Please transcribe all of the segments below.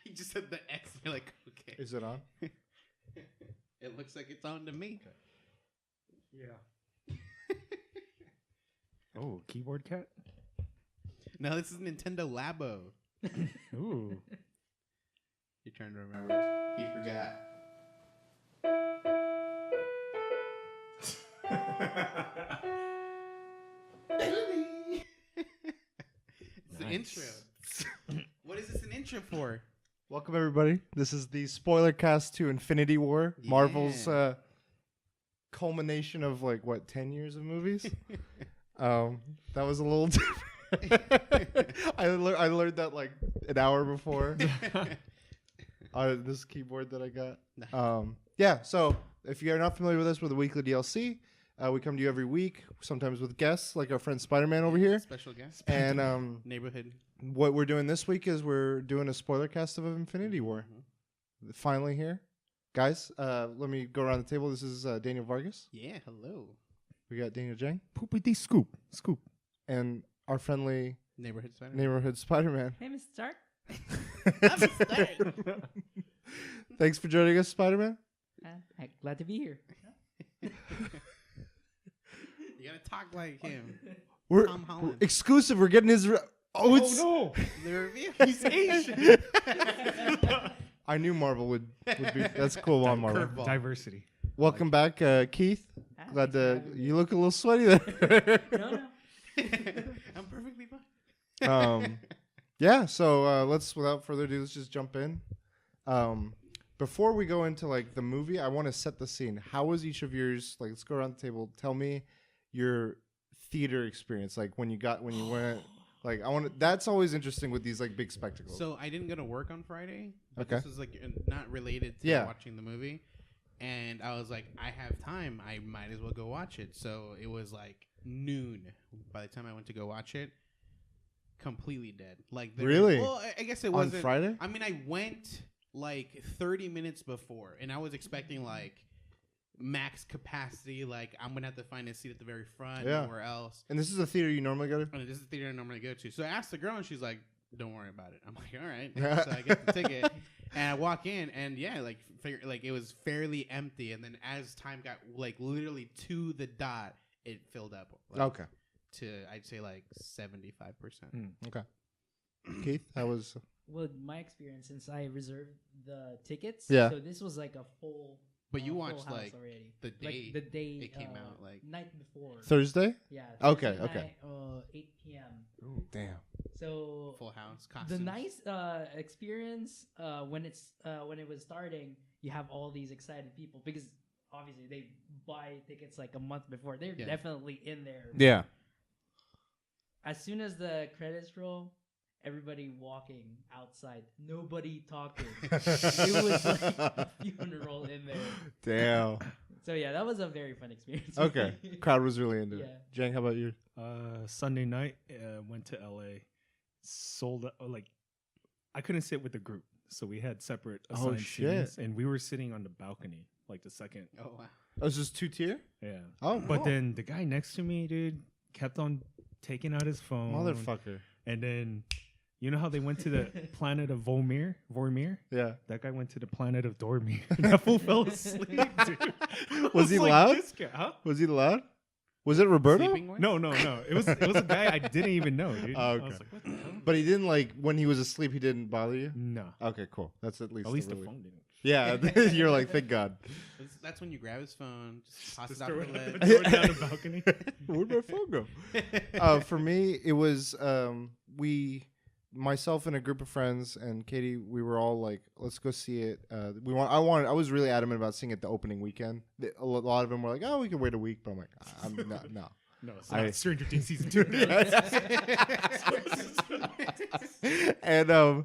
He just said the X. You're like, okay. Is it on? It looks like it's on to me. Yeah. Oh, keyboard cat? No, this is Nintendo Labo. Ooh. You're trying to remember. He forgot. It's the intro. What is this an intro for? Welcome, everybody. This is the Spoilercast to Infinity War. Yeah. Marvel's culmination of, 10 years of movies? That was a little different. I learned that, an hour before. This keyboard that I got. So if you're not familiar with us, we're the weekly DLC. We come to you every week, sometimes with guests, like our friend Spider-Man over here. Special guest. And Neighborhood. what we're doing this week is we're doing a spoiler cast of Infinity War. Mm-hmm. Finally here. Guys, let me go around the table. This is Daniel Vargas. Yeah, hello. We got Daniel Jang. Poopity scoop. Scoop. And our friendly Neighborhood Spider-Man. neighborhood Spider-Man. Hey, Mr. Stark. Thanks for joining us, Spider-Man. Glad to be here. You gotta talk like him. We're Tom Holland. exclusive. We're getting his... No. The review. He's Asian. I knew Marvel would be... That's cool on Marvel. Curveball. Diversity. Welcome back, Keith. Glad thanks for to... having me. You look a little sweaty there. No. I'm perfectly fine. Yeah, so let's, without further ado, let's just jump in. Before we go into the movie, I want to set the scene. How was each of yours? Let's go around the table. Tell me your theater experience. When you went. That's always interesting with these big spectacles. So I didn't go to work on Friday, but Okay. this is not related to watching the movie. And I was like, I have time. I might as well go watch it. So it was noon by the time I went to go watch it. Completely dead. Really? Well, I guess it On wasn't. Friday? I mean, I went 30 minutes before, and I was expecting max capacity. I'm gonna have to find a seat at the very front, nowhere else. And this is a theater you normally go to? And this is the theater I normally go to. So I asked the girl, and she's like, "Don't worry about it." I'm like, "All right." So I get the ticket, and I walk in, and it was fairly empty. And then as time got literally to the dot, it filled up. Okay. To I'd say 75%. Okay. Keith, how was... Well, my experience, since I reserved the tickets, Yeah. so this was a full. But you full watched house already. the day the day it came out, night before. Thursday? Yeah. Okay, Thursday okay. Night, 8 p.m. Ooh, damn. So Full House costumes. the nice experience when it was starting, you have all these excited people because obviously they buy tickets a month before. They're definitely in there. Yeah. As soon as the credits roll, everybody walking outside, nobody talking. It was a funeral in there. Damn. So yeah, that was a very fun experience. Okay. Crowd was really into it. Yeah. Jang, how about you? Sunday night, went to LA. Sold I couldn't sit with the group, so we had separate assigned seats, and we were sitting on the balcony, the second. Oh wow. Oh, was this 2-tier? Yeah. Oh, But then the guy next to me, dude, kept on taking out his phone. Motherfucker. And then, you know how they went to the planet of Vormir? Yeah. That guy went to the planet of Dormir. That fool fell asleep, dude. Was he loud? Was he loud? Was it Roberto? No. It was a guy I didn't even know, dude. Oh, okay. I was like, what the hell? But he didn't when he was asleep, he didn't bother you? No. Okay, cool. That's at least the really... phone didn't. Yeah, you're like, thank God. That's when you grab his phone, just toss it Just off throw the ledge. throw it down the balcony. Where'd my phone go? For me, it was myself and a group of friends and Katie. We were all like, let's go see it. I was really adamant about seeing it the opening weekend. A lot of them were like, oh, we can wait a week, but I'm like, no. No, it's not Stranger Things season 2. And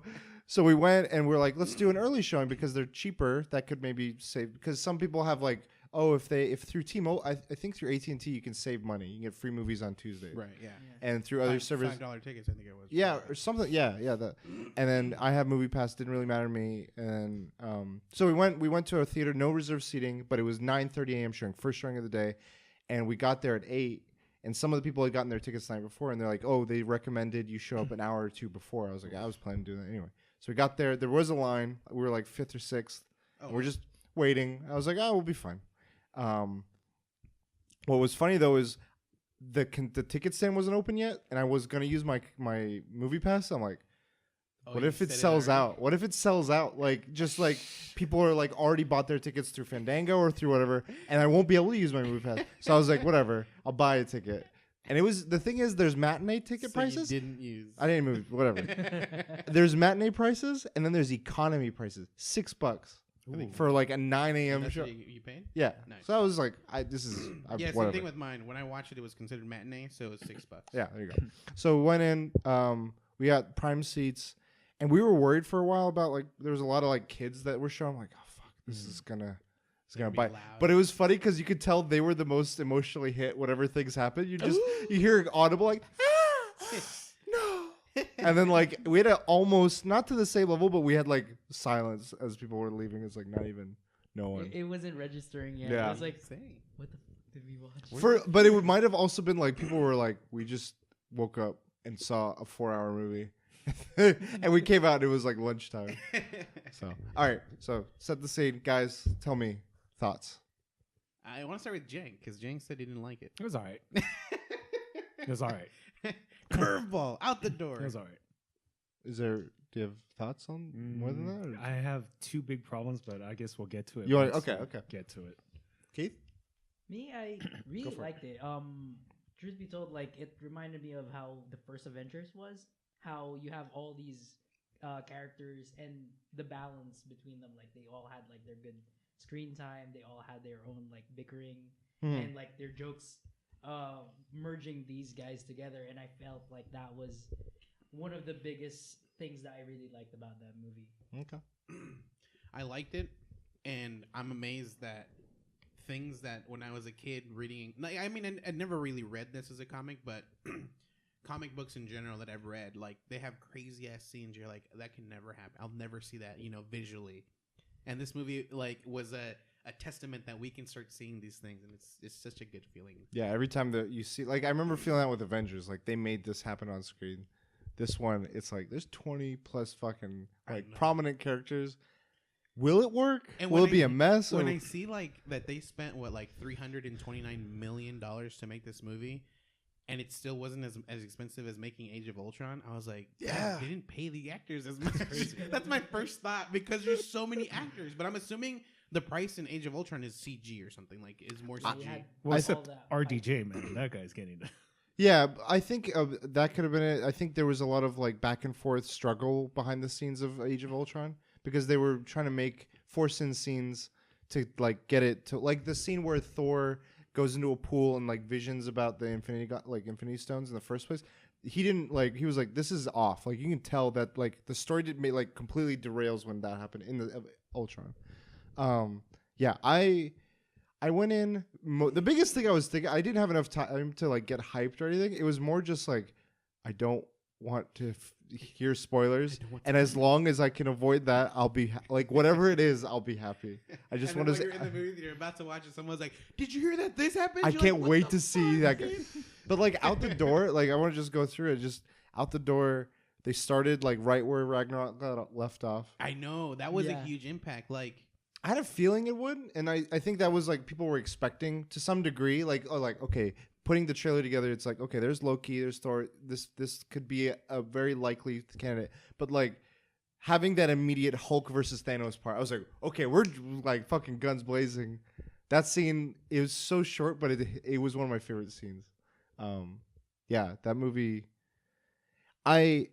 so we went and we're like, let's do an early showing because they're cheaper. That could maybe save, because some people have if through T-Mobile, I think through AT&T you can save money. You can get free movies on Tuesday. Right, yeah. And through other services, $5 tickets, I think it was. yeah, or something. Yeah. That. And then I have Movie Pass. Didn't really matter to me. And so we went to a theater, no reserved seating, but it was 9:30 a.m. showing, first showing of the day, and we got there at 8. And some of the people had gotten their tickets the night before, and they're like, "Oh, they recommended you show up an hour or two before." I was like, "I was planning to do that anyway." So we got there. There was a line. We were like 5th or 6th. Oh, We're just waiting. I was like, oh, we'll be fine. What was funny though is the ticket stand wasn't open yet, and I was gonna use my movie pass. I'm like, what if it sells out? What if it sells out? Like, just like people are like already bought their tickets through Fandango or through whatever, and I won't be able to use my movie pass. So I was like, whatever, I'll buy a ticket. And it was, the thing is, there's matinee ticket prices. You didn't use. I didn't move. Whatever. There's matinee prices, and then there's economy prices. $6 for like a 9 a.m. show. You paid? Yeah. Nice. So I was like, yeah. Same thing with mine. When I watched it, it was considered matinee, so it was $6. Yeah. There you go. So we went in. We got prime seats, and we were worried for a while about like there was a lot of like kids that were showing. I'm like, oh fuck, this is gonna. It's gonna bite. But it was funny because you could tell they were the most emotionally hit whenever things happen. You hear audible like, no. And then like we had almost not to the same level, but we had like silence as people were leaving. It's like not even knowing. It wasn't registering yet. Yeah. It was like, what the fuck did we watch? But it might have also been like people were like, we just woke up and saw a 4-hour movie. And we came out and it was like lunchtime. So all right. So set the scene, guys. Tell me. Thoughts? I want to start with Jang because Jang said he didn't like it. It was all right. It was all right. Curveball out the door. It was all right. Do you have thoughts on more than that? Or? I have 2 big problems, but I guess we'll get to it. You want, once okay. Get to it. Keith? Me, I really liked it. Truth be told, like it reminded me of how the first Avengers was. How you have all these characters and the balance between them. Like they all had like their good screen time. They all had their own like bickering and like their jokes merging these guys together, and I felt like that was one of the biggest things that I really liked about that movie. Okay. I liked it, and I'm amazed that things that when I was a kid reading, like, I mean, I never really read this as a comic, but comic books in general that I've read, like they have crazy ass scenes. You're like, that can never happen. I'll never see that, visually. And this movie, like, was a testament that we can start seeing these things, and it's such a good feeling. Yeah, every time that you see, like, I remember feeling that with Avengers, like they made this happen on screen. This one, it's like there's 20 plus fucking like prominent characters. Will it work? And will it be a mess? When I see like that they spent like $329 million to make this movie, and it still wasn't as expensive as making Age of Ultron, I was like, yeah, they didn't pay the actors as much. That's my first thought, because there's so many actors. But I'm assuming the price in Age of Ultron is CG or something, like is more CG. Well, except RDJ, man, that guy's getting it. Yeah, I think that could have been it. I think there was a lot of like back and forth struggle behind the scenes of Age of Ultron, because they were trying to force in scenes to like get it to like the scene where Thor goes into a pool and like visions about the Infinity Stones in the first place. He didn't like. He was like, "This is off." Like you can tell that like the story didn't make like completely derails when that happened in the Ultron. Yeah, I went in. The biggest thing I was thinking, I didn't have enough time to like get hyped or anything. It was more just like, I don't want to hear spoilers, and as long as I can avoid that, I'll be like whatever it is, I'll be happy. I just want to. You're in the movie theater about to watch it. Someone's like, "Did you hear that this happened?" I You're can't like, wait to see that. But like out the door, like I want to just go through it. Just out the door, they started like right where Ragnarok got left off. I know that was a huge impact. Like I had a feeling it would, and I think that was like people were expecting to some degree. Like okay. Putting the trailer together, it's like, okay, there's Loki, there's Thor. This could be a very likely candidate. But like having that immediate Hulk versus Thanos part, I was like, okay, we're like fucking guns blazing. That scene, it was so short, but it was one of my favorite scenes. Yeah, that movie. I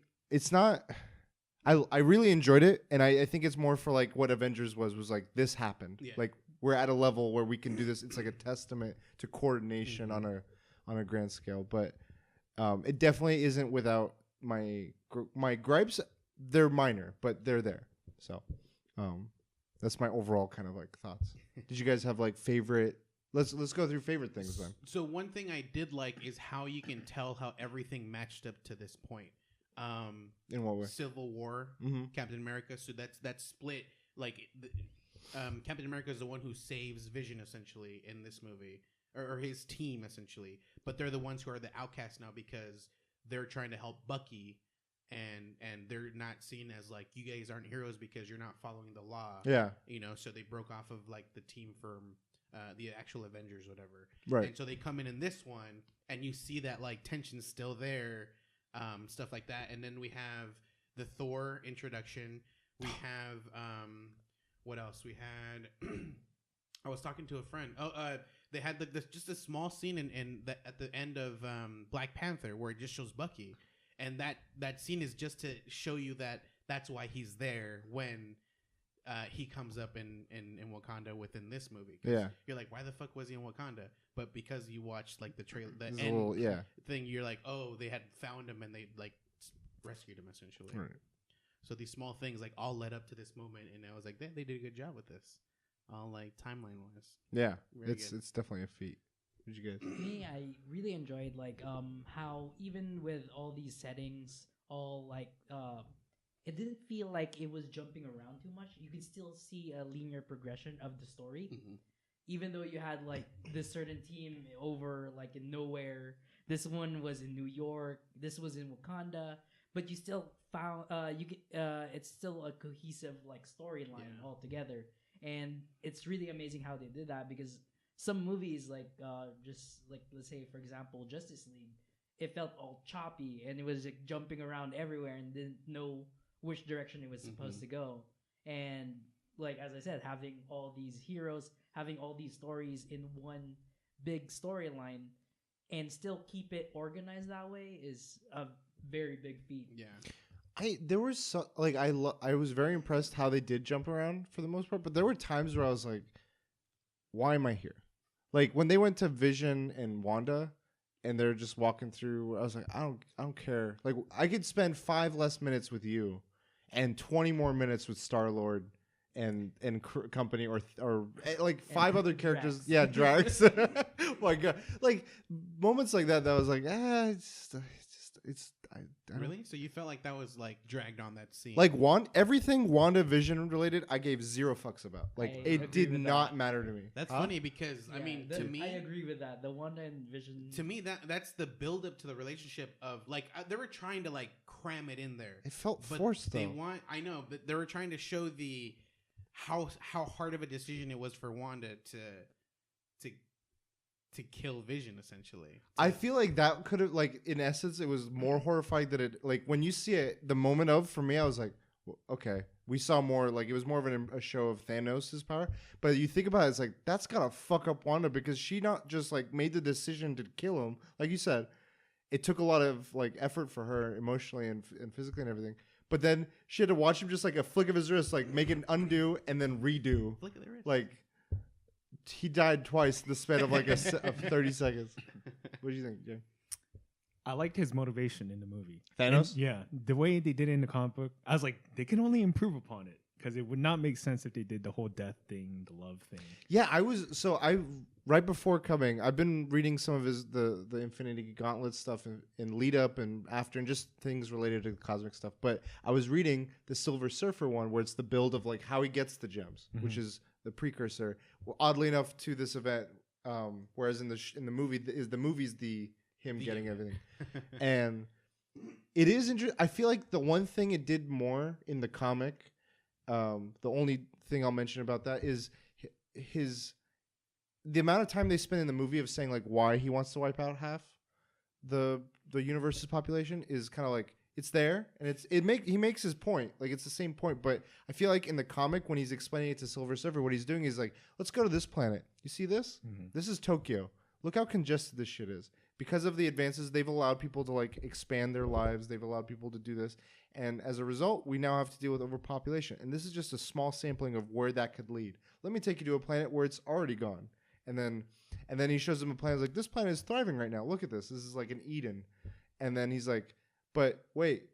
really enjoyed it, and I think it's more for like what Avengers was like. This happened, like we're at a level where we can do this. It's like a testament to coordination on a grand scale, but it definitely isn't without my gripes. They're minor, but they're there. So that's my overall kind of like thoughts. Did you guys have like favorite? Let's go through favorite things then. So one thing I did like is how you can tell how everything matched up to this point. In what way? Civil War, Captain America. So that's split. Like Captain America is the one who saves Vision essentially in this movie. Or his team, essentially. But they're the ones who are the outcasts now because they're trying to help Bucky and they're not seen as like, you guys aren't heroes because you're not following the law. Yeah. You know, so they broke off of like the team from the actual Avengers, whatever. Right. And so they come in this one, and you see that like tension's still there, stuff like that. And then we have the Thor introduction. We have what else? We had I was talking to a friend. They had just a small scene at the end of Black Panther where it just shows Bucky, and that scene is just to show you that that's why he's there when he comes up in Wakanda within this movie. Yeah, you're like, why the fuck was he in Wakanda? But because you watched like the trailer, the end little, thing, you're like, oh, they had found him and they like rescued him essentially. Right. So these small things like all led up to this moment, and I was like, they did a good job with this, all like timeline wise. Yeah, Very it's good. it's definitely a feat. What did you guys? Me, I really enjoyed like how even with all these settings, all like it didn't feel like it was jumping around too much. You could still see a linear progression of the story, even though you had like this certain team over like in nowhere. This one was in New York. This was in Wakanda. But you still found it's still a cohesive like storyline altogether, and it's really amazing how they did that, because some movies like just like, let's say for example Justice League, it felt all choppy and it was like jumping around everywhere and didn't know which direction it was supposed to go. And like as I said, having all these heroes, having all these stories in one big storyline, and still keep it organized that way is a very big feat. Yeah. There was so like I was very impressed how they did jump around for the most part, but there were times where I was like, why am I here? Like when they went to Vision and Wanda and they're just walking through, I was like, I don't care. Like I could spend 5 less minutes with you and 20 more minutes with Star-Lord and company, or like 5 other characters. Drax. Yeah, Drax. My God, like moments like that was like, it's I don't Really? So you felt like that was like dragged on that scene? like everything WandaVision related, I gave 0 fucks about. Like I it agree did with not that. matter to me. That's Huh? funny because I mean, to me, I agree with that. The Wanda and Vision. to me that's the build up to the relationship of like they were trying to like cram it in there. It felt But forced they though. I know, but they were trying to show the how hard of a decision it was for Wanda to kill Vision essentially. I feel like that could have, like, in essence, it was more horrifying than it, like, when you see it, the moment of, for me, I was like, well, okay, we saw more, like, it was more of a show of Thanos' power. But you think about it, it's like, that's gotta fuck up Wanda, because she not just, like, made the decision to kill him. Like you said, it took a lot of, like, effort for her emotionally and physically and everything. But then she had to watch him just, like, a flick of his wrist, like, make it undo and then redo. Look at the wrist. Like, he died twice in the span of like of 30 seconds. What do you think, Jay? I liked his motivation in the movie. Thanos? And, yeah, the way they did it in the comic book, I was like, they can only improve upon it, because it would not make sense if they did the whole death thing, the love thing. Yeah, I right before coming, I've been reading some of his the Infinity Gauntlet stuff in lead up and after, and just things related to cosmic stuff. But I was reading the Silver Surfer one, where it's the build of like how he gets the gems, which is the precursor. Well, oddly enough, to this event, whereas in the movie the movie's him getting everything, and it is interesting. I feel like the one thing it did more in the comic, the only thing I'll mention about that is the amount of time they spend in the movie of saying like why he wants to wipe out half the universe's population is kind of like, it's there, and he makes his point, like it's the same point. But I feel like in the comic, when he's explaining it to Silver Surfer, what he's doing is like, let's go to this planet. You see this? This is Tokyo. Look how congested this shit is. Because of the advances, they've allowed people to like expand their lives. They've allowed people to do this, and as a result, we now have to deal with overpopulation. And this is just a small sampling of where that could lead. Let me take you to a planet where it's already gone, and then he shows them a planet. He's like, this planet is thriving right now. Look at this. This is like an Eden. And then he's like, but wait,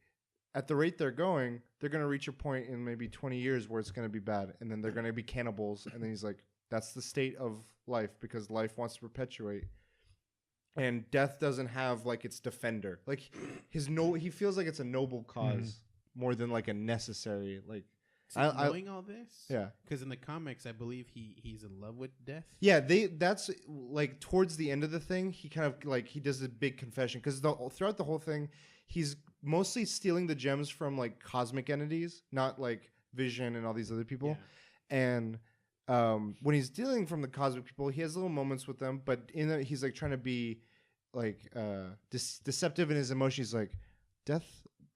at the rate they're going, they're going to reach a point in maybe 20 years where it's going to be bad. And then they're going to be cannibals. And then he's like, that's the state of life, because life wants to perpetuate. And death doesn't have like its defender. Like he feels like it's a noble cause more than like a necessary, like. knowing all this, yeah, because in the comics, I believe he's in love with death. yeah, that's like towards the end of the thing, he kind of like he does a big confession because throughout the whole thing, he's mostly stealing the gems from like cosmic entities, not like Vision and all these other people, and. When he's dealing from the cosmic people, he has little moments with them, but he's like trying to be like deceptive in his emotions. He's like, death,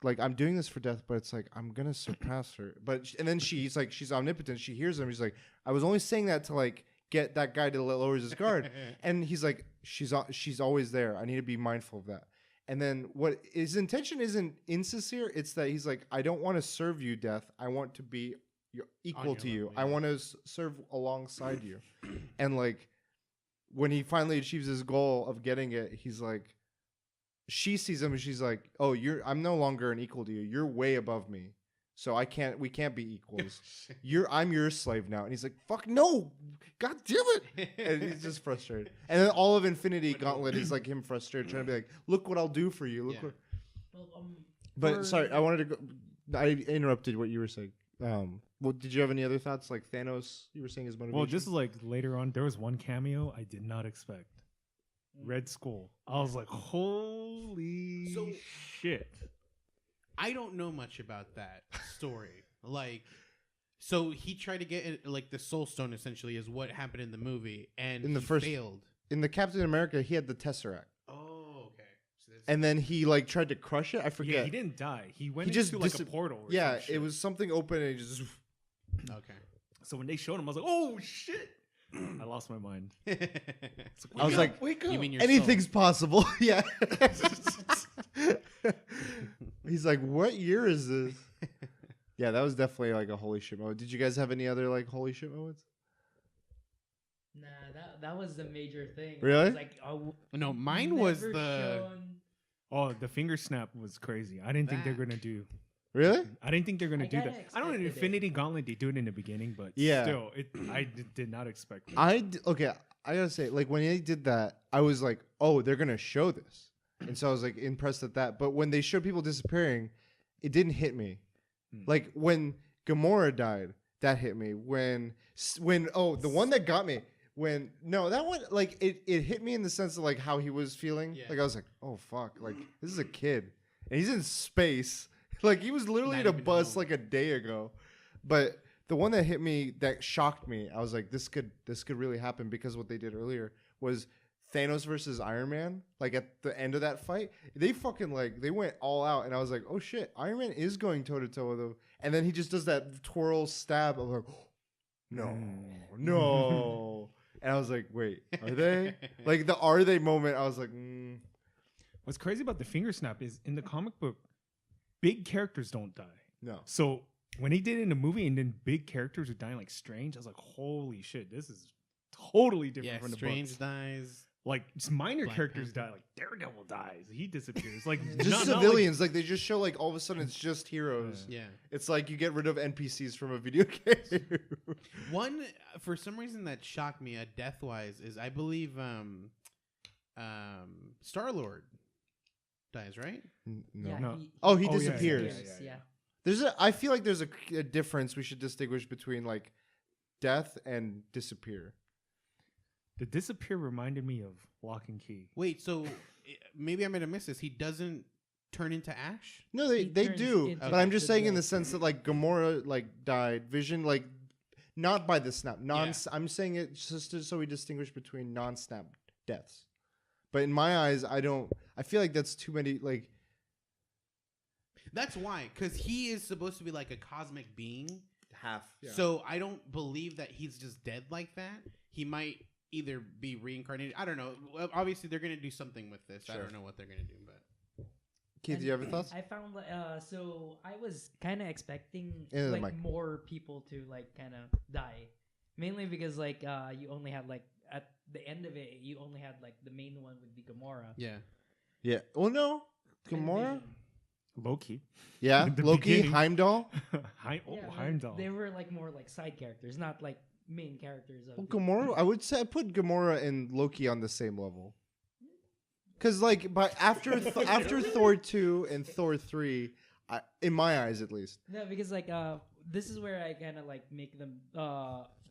like I'm doing this for death, but it's like I'm gonna surpass her. And then she's like, she's omnipotent. She hears him. He's like, I was only saying that to like get that guy to lower his guard. And he's like, she's always there. I need to be mindful of that. And then what his intention isn't insincere. It's that he's like, I don't want to serve you, death. I want to be equal to you. I want to serve alongside you. And like when he finally achieves his goal of getting it, he's like, she sees him and she's like, oh, I'm no longer an equal to you. You're way above me. So we can't be equals. I'm your slave now. And he's like, fuck no, god damn it. And he's just frustrated. And then all of Infinity Gauntlet is like him frustrated, trying to be like, look what I'll do for you. Look what. Sorry, I wanted to go. I interrupted what you were saying. Well, did you have any other thoughts? Like Thanos, you were saying his motivation? Well, this is like later on. There was one cameo I did not expect. Red Skull. I was like, holy shit. I don't know much about that story. Like, so he tried to get it, like the Soul Stone essentially is what happened in the movie, and he failed. In the Captain America, he had the Tesseract. Oh, okay. So and then he like tried to crush it. I forget. Yeah, he didn't die. He went into like a portal. Or yeah, it was something open, and he just. Okay. So when they showed him, I was like, "Oh shit!" I lost my mind. I was like, "Wake up! You mean anything's possible?" Yeah. He's like, "What year is this?" Yeah, that was definitely like a holy shit moment. Did you guys have any other like holy shit moments? Nah, that was the major thing. Really? Like, no, mine was the. Oh, the finger snap was crazy. I didn't think they're gonna do. Really? I didn't think they're gonna do that. I don't know. Infinity Gauntlet, they do it in the beginning, but still, I did not expect it. Okay, I gotta say, like when they did that, I was like, oh, they're gonna show this, and so I was like impressed at that. But when they showed people disappearing, it didn't hit me. Like when Gamora died, that hit me. When the one that got me. That one, like it hit me in the sense of like how he was feeling. Yeah. Like I was like, oh fuck, like this is a kid and he's in space. Like he was literally in a bus like a day ago. But the one that hit me, that shocked me, I was like, this could really happen, because what they did earlier was Thanos versus Iron Man. Like at the end of that fight, they fucking like they went all out, and I was like, oh shit, Iron Man is going toe to toe with him. And then he just does that twirl stab of like, no. And I was like, wait, are they? Like the are they moment, I was like, What's crazy about the finger snap is in the comic book, big characters don't die. No. So when he did it in the movie and then big characters are dying like Strange, I was like, holy shit, this is totally different from the Strange books. dies. Like just minor Black characters Panther. die. Like Daredevil dies. He disappears. Like just civilians. Like they just show like all of a sudden it's just heroes. Yeah. It's like you get rid of NPCs from a video game. One, for some reason that shocked me, death-wise, is I believe Star-Lord dies, right? No. He disappears. Yeah. I feel like there's a difference we should distinguish between like death and disappear. The disappear reminded me of Lock and Key. Wait, so maybe I might have missed this. He doesn't turn into ash? No, they do. But I'm just saying in the sense that like Gamora like died, Vision like not by the snap. I'm saying it just so we distinguish between non-snap deaths. But in my eyes, I feel like that's too many like. That's why, because he is supposed to be like a cosmic being. Half. Yeah. So I don't believe that he's just dead like that. He might either be reincarnated. I don't know. Obviously, they're going to do something with this. Sure. I don't know what they're going to do, but. Keith, do you have any thoughts? I found so I was kind of expecting more people to like kind of die, mainly because like you only had like at the end of it you only had like the main one would be Gamora. Yeah. Yeah. Well, no, Gamora. Loki. Yeah, Loki, Heimdall. Heimdall. They were like more like side characters, not like main characters. Gamora, I would say I put Gamora and Loki on the same level. Because like, after Thor 2 and Thor 3, in my eyes at least. No, because like this is where I kind of like make them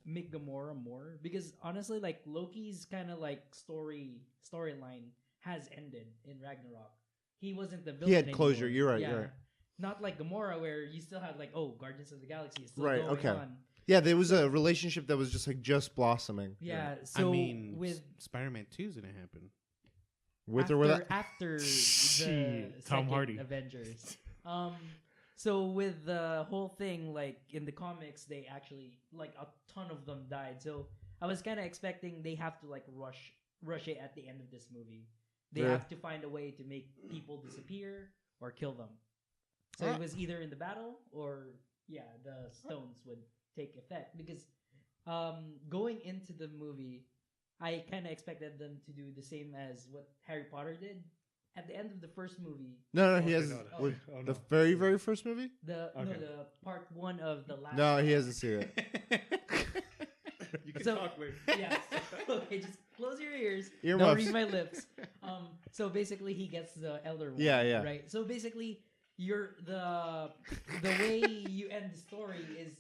make Gamora more, because honestly, like Loki's kind of like storyline has ended in Ragnarok. He wasn't the villain. He had closure. Anymore. You're right. Yeah. You're right. Not like Gamora, where you still had like, oh, Guardians of the Galaxy is still Right, going okay. on. Yeah, there was a relationship that was just blossoming. Yeah. So I mean, with Spider-Man 2 is gonna happen. With or without. after the Shit, Tom second Hardy. Avengers. So with the whole thing, like in the comics, they actually like a ton of them died. So I was kind of expecting they have to like rush it at the end of this movie. They Yeah. have to find a way to make people disappear or kill them. So it was either in the battle or the stones would take effect, because going into the movie, I kind of expected them to do the same as what Harry Potter did. At the end of the first movie, No, he has no. the very first movie. the part one of the last. No, he hasn't seen it. You can So- talk later. Yeah. Okay, just close your ears. Earmuffs. Don't read my lips. So basically, he gets the Elder Wand. Yeah. Right. So basically, the way you end the story is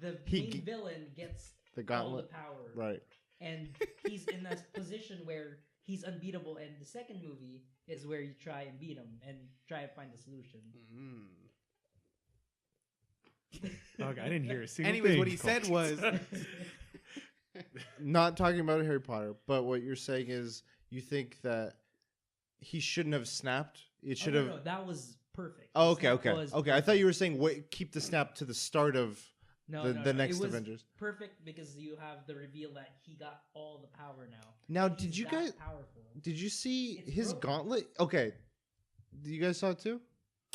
the main villain gets The all the gauntlet. power, Right. and he's in a position where he's unbeatable. And the second movie is where you try and beat him and try and find the solution. Dog, I didn't hear a single Anyways, thing. what he said was, Not talking about Harry Potter, but what you're saying is you think that he shouldn't have snapped. It should have. No, that was perfect. Oh, The okay. snap was I thought you were saying wait, keep the snap to the start of the next It was Avengers. perfect because you have the reveal that he got all the power now. Now, He's did you that guys powerful? did you see It's his broken. gauntlet? Okay, you guys saw it too.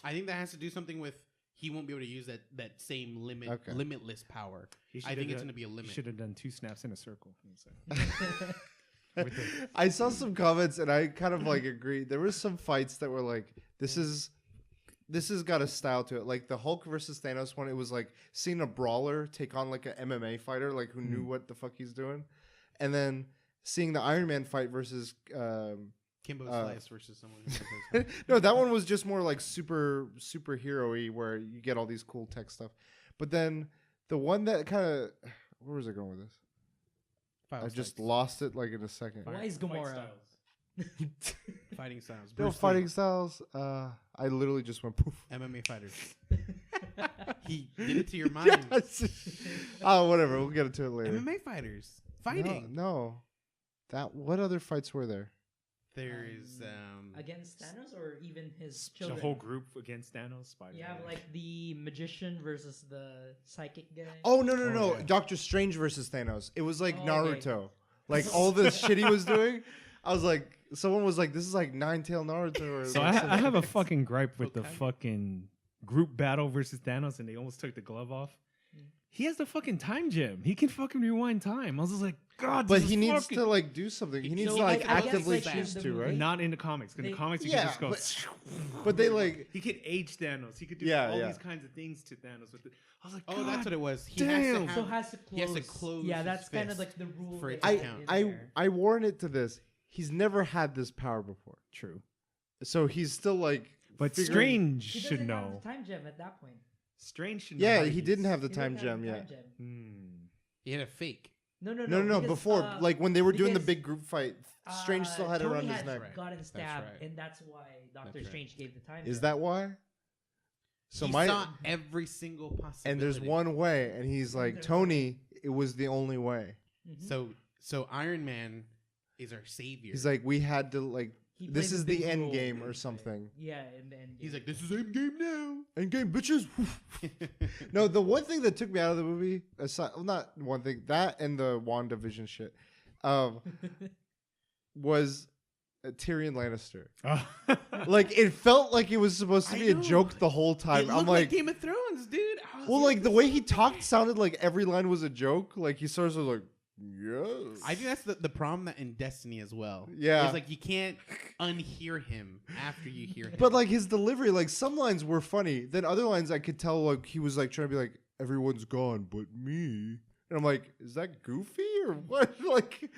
I think that has to do something with he won't be able to use that same Okay. limitless power. He I think it's should've going to be a done- limit. Should have done 2 snaps in a circle. I saw some comments and I kind of like agree. There was some fights that were like, this has got a style to it. Like the Hulk versus Thanos one, it was like seeing a brawler take on like an MMA fighter, like who knew what the fuck he's doing, and then seeing the Iron Man fight versus. Kimbo Slice versus someone who does No, that one was just more like superhero-y where you get all these cool tech stuff. But then the one that kind of where was I going with this? I just lost it like in a second. Why is Gamora? Fighting styles. No Bruce Lee. fighting styles. I literally just went poof. MMA fighters. He did it to your mind. Yes. Oh, whatever. We'll get into it later. MMA fighters fighting. No. That. What other fights were there? There is Against Thanos, or even his The children. whole group against Thanos. Spider-Man. You have like the magician versus the psychic guy. Oh no! yeah. Doctor Strange versus Thanos. It was like Oh, okay. Naruto. Like all the shit he was doing. I was like, someone was like, "This is like Nine-Tail Naruto." Or So like I have a fucking gripe with the Okay. fucking group battle versus Thanos, and they almost took the glove off. He has the fucking time gem. He can fucking rewind time. I was just like, God, But this he is needs fucking- to like do something. He needs So, to like I guess, actively like, choose in to, the right? movie- Not in the comics. In the They- comics, you Yeah, can just go. but they like He could age Thanos. He could do Yeah, all yeah. these kinds of things to Thanos. With it. I was like, Oh, that's what it was. He damn. has to So have, has to close. he has to close. Yeah, his that's kind of fist. like the rule. for it they to put count. in there. I warn it to this. He's never had this power before, True. so he's still like. But figuring- Strange He should doesn't have know. the time gem at that point. Strange should know. Yeah, how to he use- didn't have the He time doesn't have gem the yet. time gem. Hmm. He had a fake. No. No. because, Before, like when they were doing the because, big group fight, Strange still had it Tony around his had neck. Right. gotten stabbed, right. and that's why Doctor That's right. Strange gave the time. Is gem. that why? So He my saw every single possibility. and there's one way, and he's like, There's Tony, it was the only way. Mhm. So Iron Man is our savior. He's like, we had to like. He This plays a is the big end role. game or something. Yeah, in the end. He's game. like, this is end game now. End game, bitches. No, the one thing that took me out of the movie, aside, well, not one thing, that and the WandaVision shit, was Tyrion Lannister. Like it felt like it was supposed to I be a know. joke the whole time. It I'm looked like, Game of Thrones, dude. I was well, like the way he talked sounded like every line was a joke. Like he starts with like, yes. I think that's the problem that in Destiny as well. Yeah. It's like you can't unhear him after you hear him. But like his delivery, like some lines were funny. Then other lines I could tell like he was like trying to be like, everyone's gone but me. And I'm like, is that goofy or what? Like,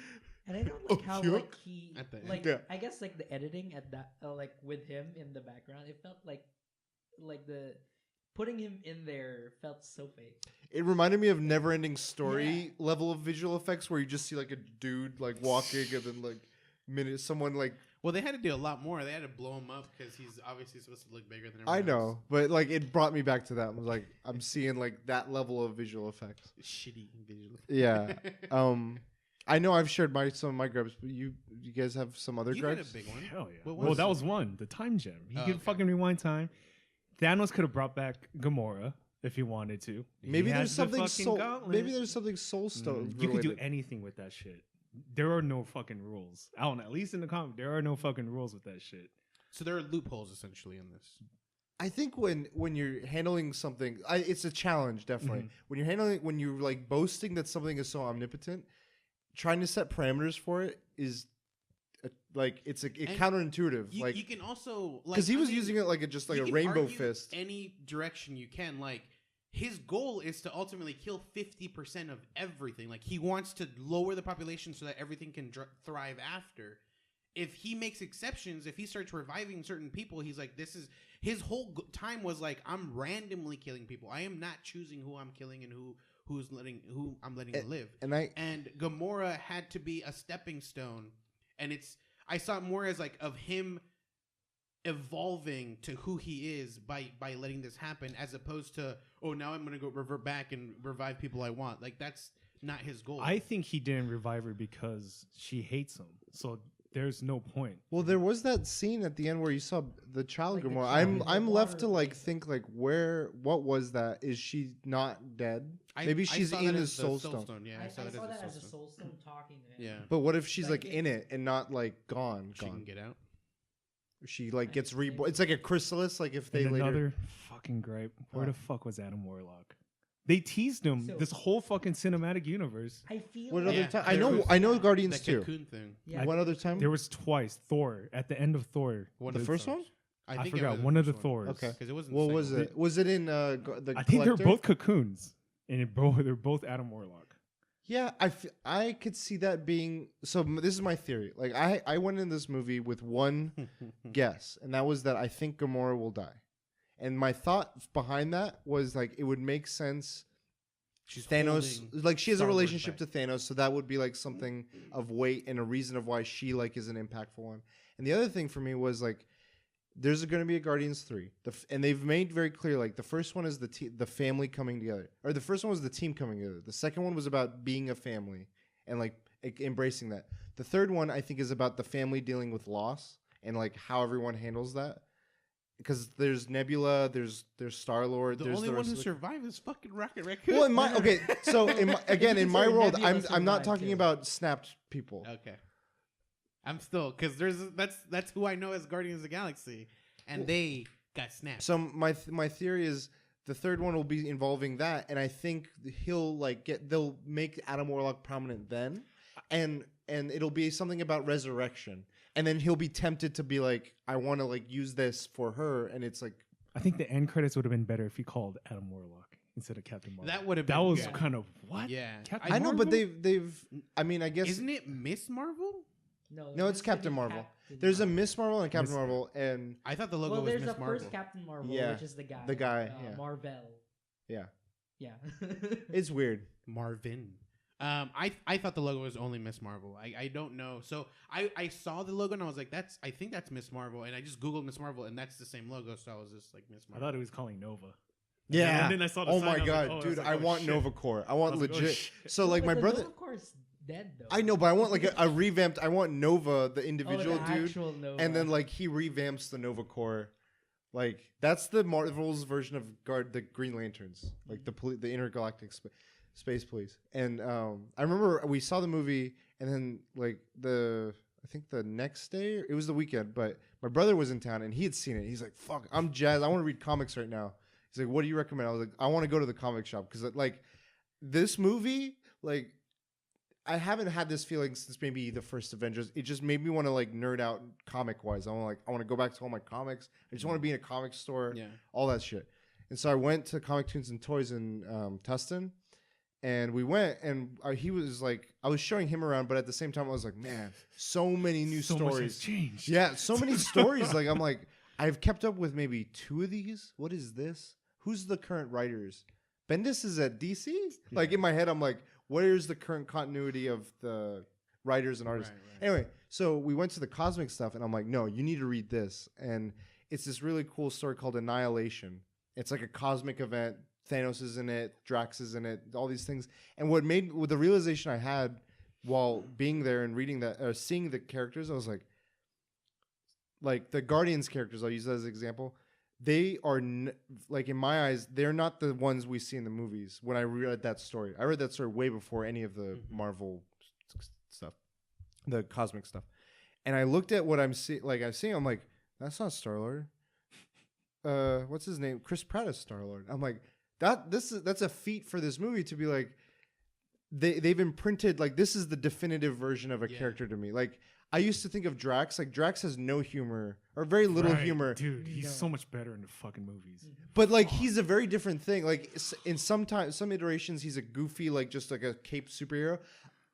And I don't like how yeah. like he At the end. like Yeah. I guess like the editing at that like with him in the background, it felt like the putting him in there felt so fake. It reminded me of Neverending Story level of visual effects, where you just see like a dude like walking, and then like someone like. Well, they had to do a lot more. They had to blow him up because he's obviously supposed to look bigger than everyone I know, else. but like it brought me back to that. I was like, I'm seeing like that level of visual effects. Shitty visual. Yeah. I know I've shared some of my gripes, but you guys have some other You had a gripes? big one. Hell yeah. What Well, was that it? was one. The time gem. He could okay. fucking rewind time. Thanos could have brought back Gamora if he wanted to. Maybe He there's has the something fucking soul. gauntlet. Maybe there's something Soul Stone. You could do related. anything with that shit. There are no fucking rules. I don't know. At least in the comic, there are no fucking rules with that shit. So there are loopholes essentially in this. I think when you're handling something, it's a challenge definitely. Mhm. When you're like boasting that something is so omnipotent, trying to set parameters for it is it's counterintuitive. You can also because he was using it like just like you a can rainbow argue fist. Any direction you can, like his goal is to ultimately kill 50% of everything. Like he wants to lower the population so that everything can thrive after. If he makes exceptions, if he starts reviving certain people, he's like, this is his whole time was like, I'm randomly killing people. I am not choosing who I'm killing and who I'm letting live. And Gamora had to be a stepping stone, and I saw it more as like of him evolving to who he is by letting this happen, as opposed to, oh, now I'm gonna go revert back and revive people I want. Like that's not his goal. I think he didn't revive her because she hates him. So there's no point. Well, there was that scene at the end where you saw the child Like the Gamora. child, I'm the left to water like thing. think like what was that? Is she not dead? Maybe I she's saw in that his as the soul stone. Yeah, I saw saw that that as as a a soul soul stone talking to him. Yeah, But what if she's Like, like in it and not like gone? she can get out. She like gets reborn. It's like a chrysalis. Like if they And later. another fucking gripe. Where What? the fuck was Adam Warlock? They teased him So- this whole fucking cinematic universe. I feel What like other Yeah, time? there I know was Guardians That too. cocoon thing. Yeah. What other time? There was twice Thor at the end of Thor. The first one? I think forgot was one of the first Thors. Okay. because it wasn't. What the was second it? Was it in the? I think they're Collector? both cocoons, and they're both Adam Warlock. Yeah, I could see that being. So this is my theory. Like I went in this movie with one one. guess, and that was that I think Gamora will die. And my thought behind that was like it would make sense. She's Thanos, holding like she has a Star-Lord relationship back. to Thanos, so that would be like something of weight and a reason of why she like is an impactful one. And the other thing for me was like, there's going to be a Guardians 3, and they've made very clear like the first one is the family coming together, or the first one was the team coming together. The second one was about being a family and like embracing that. The third one I think is about the family dealing with loss and like how everyone handles that. Because there's Nebula, there's Star-Lord, The there's only the one rest who of the- survived is fucking Rocket Raccoon. Well, in my so in my, again in my consider world, Nebula I'm not survived, talking too. about snapped people. Okay. I'm still because that's who I know as Guardians of the Galaxy, and Well, they got snapped. So my theory is the third one will be involving that, and I think they'll make Adam Warlock prominent then, and it'll be something about resurrection, and then he'll be tempted to be like, I want to like use this for her, and it's like. I think the end credits would have been better if he called Adam Warlock instead of Captain Marvel. That would have That been was good. kind of what? Yeah. Captain I know, but Marvel? they've. I mean, I guess Isn't it Miss Marvel? No, it's Captain Marvel. There's a Miss Marvel and Captain Miss- Marvel, and I thought the logo Well, was there's Miss a Marvel. first Captain Marvel, Yeah, which is the guy. the guy, yeah. Marvel. yeah, Yeah. it's weird. Marvin. I thought the logo was only Miss Marvel. I don't know. So I saw the logo and I was like, I think that's Miss Marvel, and I just googled Miss Marvel and that's the same logo. So I was just like Miss I Marvel. thought he was calling Nova. Yeah. And then I saw the Oh sign, my I was like, god, oh, I was dude! like, I oh, want shit. Nova Corps. I I want was like, oh, legit. shit. So like my But brother. Of course, dead though. I know, but I want like a revamped. I want Nova, the individual the dude, actual Nova. and then like he revamps the Nova Corps. Like that's the Marvel's version of the Green Lanterns, like the intergalactic space police. And I remember we saw the movie, and then like I think the next day it was the weekend, but my brother was in town and he had seen it. He's like, "Fuck, I'm jazzed. I want to read comics right now." He's like, "What do you recommend?" I was like, "I want to go to the comic shop because like this movie, like." I haven't had this feeling since maybe the first Avengers. It just made me want to like nerd out comic wise. I want to go back to all my comics. I just want to be in a comic store, Yeah. all that shit. And so I went to Comic Tunes and Toys in Tustin, and we went. And he was like, I was showing him around, but at the same time, I was like, man, so many new So much has stories. changed. Yeah, so many stories. Like I'm like, I've kept up with maybe 2 of these. What is this? who's the current writers? Bendis is at DC? Yeah. Like in my head, I'm like, where's the current continuity of the writers and artists? Right. Anyway, so we went to the cosmic stuff, and I'm like, no, you need to read this. And it's this really cool story called Annihilation. It's like a cosmic event. Thanos is in it. Drax is in it. All these things. And what the realization I had while being there and reading that, or seeing the characters, I was like the Guardians characters, I'll use that as an example. They are, like in my eyes, they're not the ones we see in the movies. When I read that story, I read that story way before any of the Marvel stuff, the cosmic stuff. And I looked at what I'm seeing, I'm like, that's not Star-Lord. What's his name? Chris Pratt is Star-Lord. I'm like, that's a feat for this movie to be like, they've imprinted, like, this is the definitive version of a character to me. Like, I used to think of Drax, like Drax has no humor or very little humor. Dude, he's so much better in the fucking movies. But like he's a very different thing. Like in some iterations he's a goofy, like just like a cape superhero.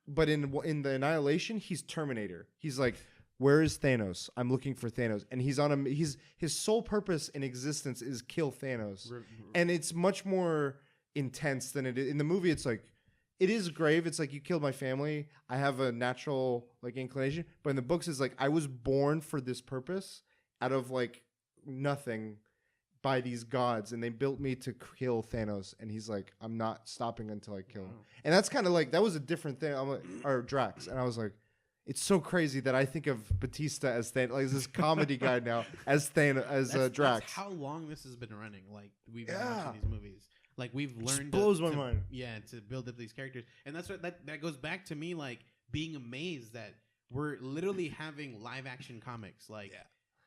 But in the Annihilation, he's Terminator. He's like, where is Thanos? I'm looking for Thanos. And his sole purpose in existence is kill Thanos. And it's much more intense than it is. In the movie, it's like, it is grave. It's like, you killed my family. I have a natural like inclination. But in the books, it's like, I was born for this purpose out of like nothing by these gods. And they built me to kill Thanos. And he's like, I'm not stopping until I kill him. And that's kind of like, that was a different thing. Or Drax. And I was like, it's so crazy that I think of Batista as Thanos, like this comedy guy now as Thanos, as Drax. That's how long this has been running. Like we've been watching these movies. Like we've learned, blows my mind. Yeah, to build up these characters, and that's what that goes back to me. Like being amazed that we're literally having live action comics. Like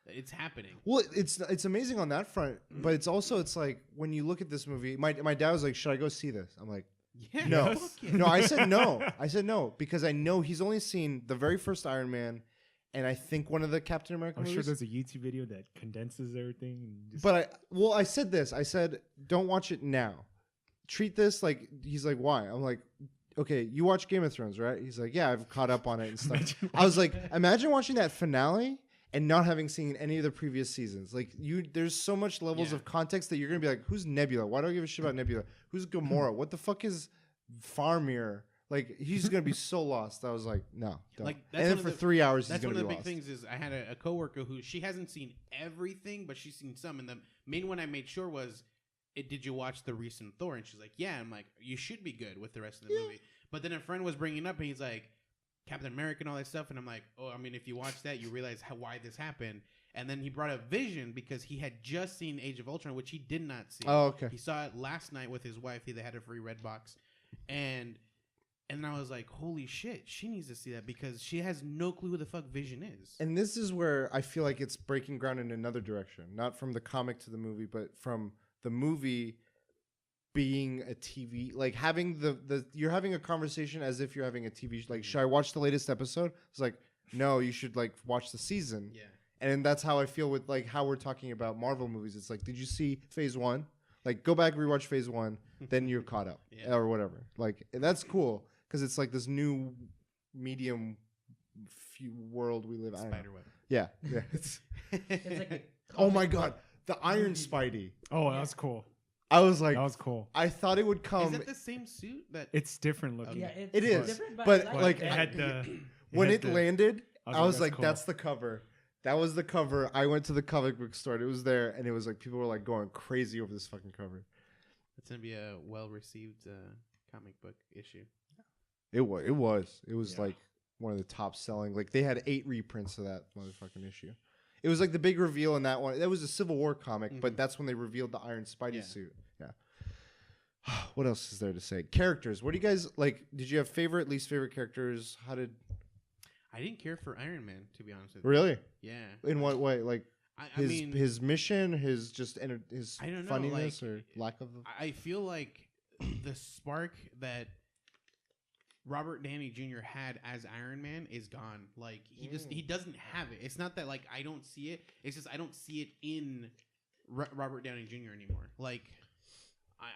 it's happening. Well, it's amazing on that front, but it's like when you look at this movie. My dad was like, "Should I go see this?" I'm like, yeah, no, no. I said no. I said no because I know he's only seen the very first Iron Man. And I think one of the Captain America movies. I'm sure there's a YouTube video that condenses everything. And just but I said this. I said, don't watch it now. Treat this like, he's like, why? I'm like, okay, you watch Game of Thrones, right? He's like, yeah, I've caught up on it and stuff. I was like, imagine watching that finale and not having seen any of the previous seasons. Like, there's so much levels of context that you're going to be like, who's Nebula? Why do I give a shit about Nebula? Who's Gamora? What the fuck is Farmir? Like, he's going to be so lost. I was like, no, don't. Like, and then for 3 hours, he's going to be lost. That's one of the big things is I had a coworker who, she hasn't seen everything, but she's seen some. And the main one I made sure was, did you watch the recent Thor? And she's like, yeah. I'm like, you should be good with the rest of the movie. But then a friend was bringing it up, and he's like, Captain America and all that stuff. And I'm like, oh, I mean, if you watch that, you realize why this happened. And then he brought up Vision because he had just seen Age of Ultron, which he did not see. Oh, okay. He saw it last night with his wife. They had a free Redbox. And then I was like, holy shit, she needs to see that because she has no clue who the fuck Vision is. And this is where I feel like it's breaking ground in another direction. Not from the comic to the movie, but from the movie being a TV. Like having you're having a conversation as if you're having a TV. Like, should I watch the latest episode? It's like, no, you should like watch the season. Yeah. And that's how I feel with like how we're talking about Marvel movies. It's like, did you see Phase 1? Like, go back, rewatch Phase 1, then you're caught up or whatever. Like, that's cool. Because it's like this new medium world we live in. Spiderweb. Yeah. It's like oh my god, the Iron Spidey. Oh, that was cool. I was like, that was cool. I thought it would come. Is that the same suit? It's different looking. Yeah, it is. Different, but like it had the when it landed, I was like, cool. that's the cover. That was the cover. I went to the comic book store. And it was there, and it was like people were like going crazy over this fucking cover. It's gonna be a well-received comic book issue. It was like one of the top selling. Like they had 8 reprints of that motherfucking issue. It was like the big reveal in that one. That was a Civil War comic, but that's when they revealed the Iron Spidey suit. Yeah. What else is there to say? Characters. What do you guys like? Did you have favorite, least favorite characters? I didn't care for Iron Man, to be honest with you. Really? Yeah. In what way? Like I mean, his mission, his his I don't know, funniness like, or lack of. I feel like the spark that Robert Downey Jr. had as Iron Man is gone. Like he doesn't have it. It's not that like I don't see it. It's just I don't see it in Robert Downey Jr. anymore. Like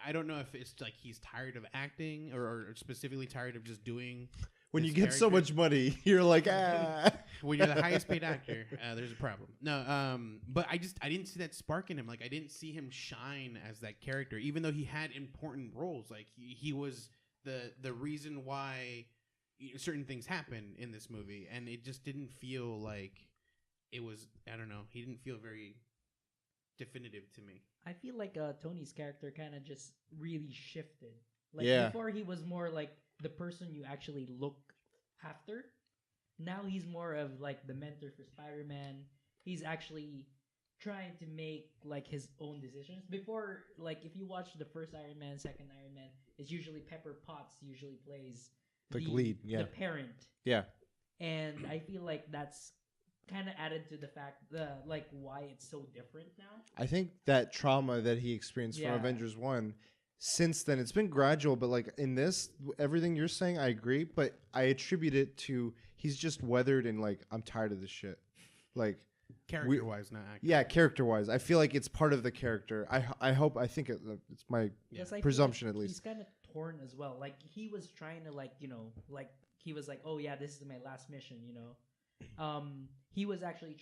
I don't know if it's like he's tired of acting or specifically tired of just doing. when His you get so character. much money, you're like, ah. When you're the highest paid actor, there's a problem. No, but I didn't see that spark in him. Like I didn't see him shine as that character, even though he had important roles. Like he was the reason why certain things happen in this movie, and it just didn't feel like it was. I don't know. He didn't feel very definitive to me. I feel like Tony's character kind of just really shifted. Like Yeah. before, he was more like the person you actually look after. Now he's more of like the mentor for Spider-Man. He's actually trying to make like his own decisions. Before, like if you watch the first Iron Man, second Iron Man, it's usually Pepper Potts usually plays The lead, yeah. the parent. Yeah. And I feel like that's kind of added to the fact like why it's so different now. I think that trauma that he experienced from Yeah. Avengers 1, since then, it's been gradual. But like in this, everything you're saying, I agree. But I attribute it to he's just weathered and like, I'm tired of this shit. Like, Character wise, not actor. yeah, character wise. I feel like it's part of the character. I think it's my Yes, I feel presumption like at least. He's kind of torn as well. Like he was trying to like he was like, oh yeah, this is my last mission. He was actually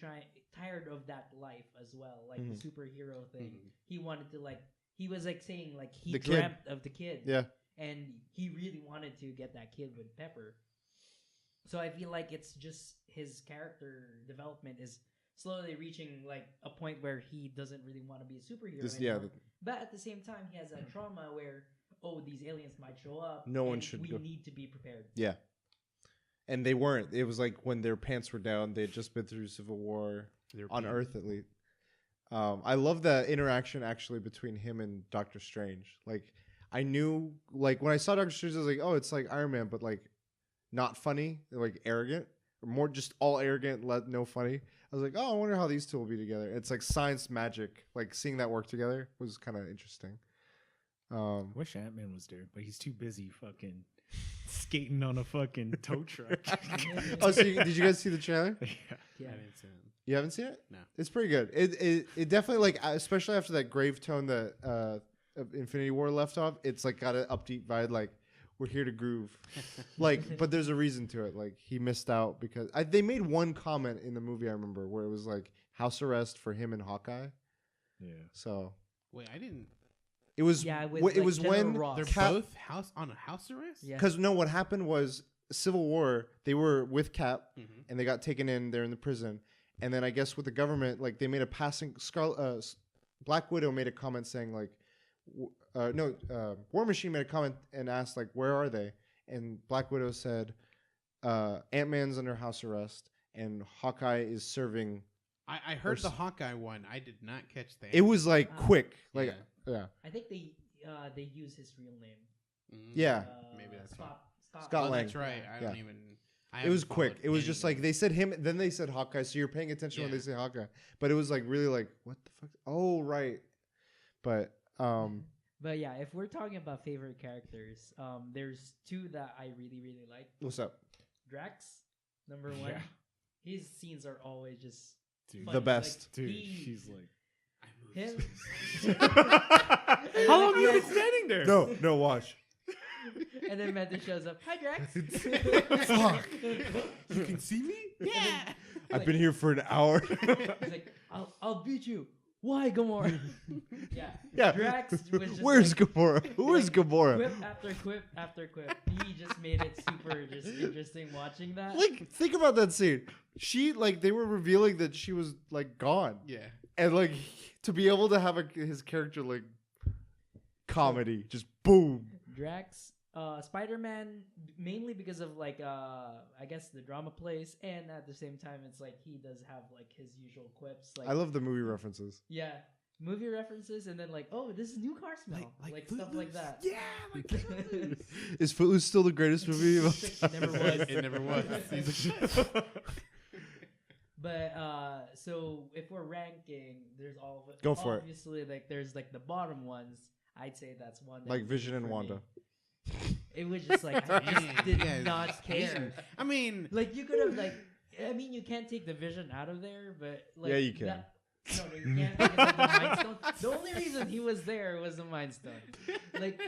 tired of that life as well, like the superhero thing. He wanted to like he was like saying like he The kid. dreamt of the kid. Yeah. And he really wanted to get that kid with Pepper. So I feel like it's just his character development is slowly reaching like a point where he doesn't really want to be a superhero anymore. But at the same time, he has that trauma where, oh, these aliens might show up. No one and should we go. need to be prepared. Yeah. And they weren't. It was like when their pants were down, they had just been through Civil War on Earth, at least. I love the interaction actually between him and Doctor Strange. Like, I knew, like, when I saw Doctor Strange, I was like, oh, it's like Iron Man, but like, not funny, like arrogant, or more just all arrogant, no funny. I was like, oh, I wonder how these two will be together. It's like science magic. Like seeing that work together was kind of interesting. Wish Ant-Man was there, but he's too busy fucking skating on a fucking tow truck. Oh, so did you guys see the trailer? Yeah. Yeah. I didn't see him. You haven't seen it? No. It's pretty good. It definitely, like, especially after that grave tone that of Infinity War left off, it's like got an upbeat vibe, like we're here to groove. Like, but there's a reason to it. Like he missed out because they made one comment in the movie I remember where it was like house arrest for him and Hawkeye. Yeah. So Wait, I didn't. it was Yeah, with, it like, was General when Ross. They're both on a house arrest. Yeah. because no, what happened was Civil War. They were with Cap Mm-hmm. and they got taken in. They're in the prison, and then I guess with the government, like they made a passing. Black Widow made a comment saying like, War Machine made a comment and asked like, where are they? And Black Widow said, Ant-Man's under house arrest, and Hawkeye is serving. I heard Or the s- Hawkeye one. I did not catch that. It was like quick, like yeah. I think they use his real name. Yeah. Maybe that's Scott. Scott Oh, Lang. that's right. I don't Yeah. even. It was quick. It was just like they said him, then they said Hawkeye. So you're paying attention when Yeah. they say Hawkeye, but it was like really like what the fuck? Oh right, but But yeah, if we're talking about favorite characters, there's two that I really, really like. what's up? Drax, number one. Yeah. His scenes are always just Dude. funny. The best. Dude, he- she's like. him. How long have you been standing there? No, watch. And then Meta shows up. Hi, Drax. Fuck. You can see me? Yeah. I've been here for an hour. He's like, I'll beat you. Why, Gamora? Yeah. Yeah. Drax was just Where's like, Gamora? Who is Gamora? quip after quip after quip. He just made it super just interesting watching that. Like, think about that scene. She like they were revealing that she was like gone, Yeah. and like to be able to have his character like comedy, just boom. Drax, Spider-Man, mainly because of like I guess the drama plays, and at the same time it's like he does have like his usual quips. Like I love the movie references. yeah, movie references, and then like, oh, this is new car smell, like stuff like that. Yeah. Like Is Footloose still the greatest movie of all time? Never was. It never was. He's like, But so if we're ranking, there's all of it. Go for it. Obviously, like there's like the bottom ones. I'd say that's one. That Like was Vision and for me. Wanda. It was just like I just did Yeah, not care. I mean, Like you could have like, I mean, you can't take the Vision out of there, but like Yeah, you can. No, you can't because of the Mind Stone. The only reason he was there was the Mind Stone. Like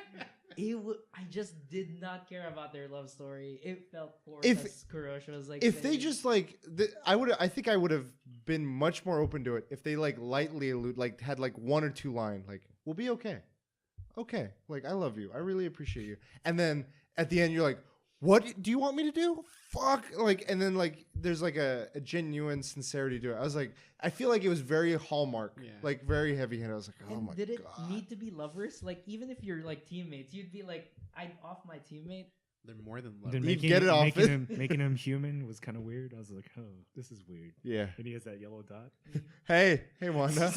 I just did not care about their love story. It felt forced. If- As Kuroshi was like, If they saying. just like, I think I would have been much more open to it if they like lightly allude, like had like one or two line, like we'll be okay, like I love you, I really appreciate you, and then at the end you're like, what do you want me to do? Fuck, like, and then like there's like a genuine sincerity to it. I was like, I feel like it was very Hallmark, like very heavy handed. I was like, oh and my god. did it need to be lovers? Like even if you're like teammates, you'd be like, I'd off my teammate. They're more than Then lovers. making him human was kind of weird. I was like, oh, this is weird. Yeah. And he has that yellow dot. Hey, Wanda.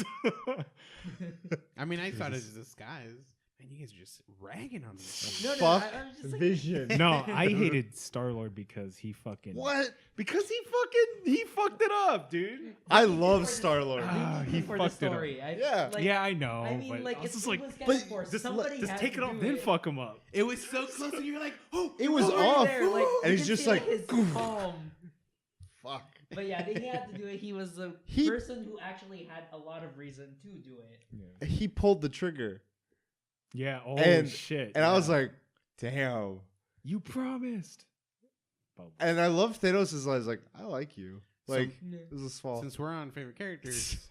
I mean, I thought it was a disguise. Man, you guys are just ragging on me. No, Fuck I was just like, Vision. No, I hated Star-Lord because he fucking What? Because he fucked it up, dude. I love Star-Lord. He for fucked the it up. story. Yeah. Yeah, I know. I mean, but like I was it's just like, was but forced. just Somebody just had take to it off, do then it. fuck him up. It was so close, and you're like, oh, It was Right off. there, like, And you he's can just see, like, his palm. fuck. But yeah, he had to do it. He was the He- person who actually had a lot of reason to do it. He pulled the trigger. Yeah. Oh And- shit. And I was yeah. like, damn. you promised. But And I love Thanos' lines like, I like you. Like, Yeah. this is small. since we're on favorite characters,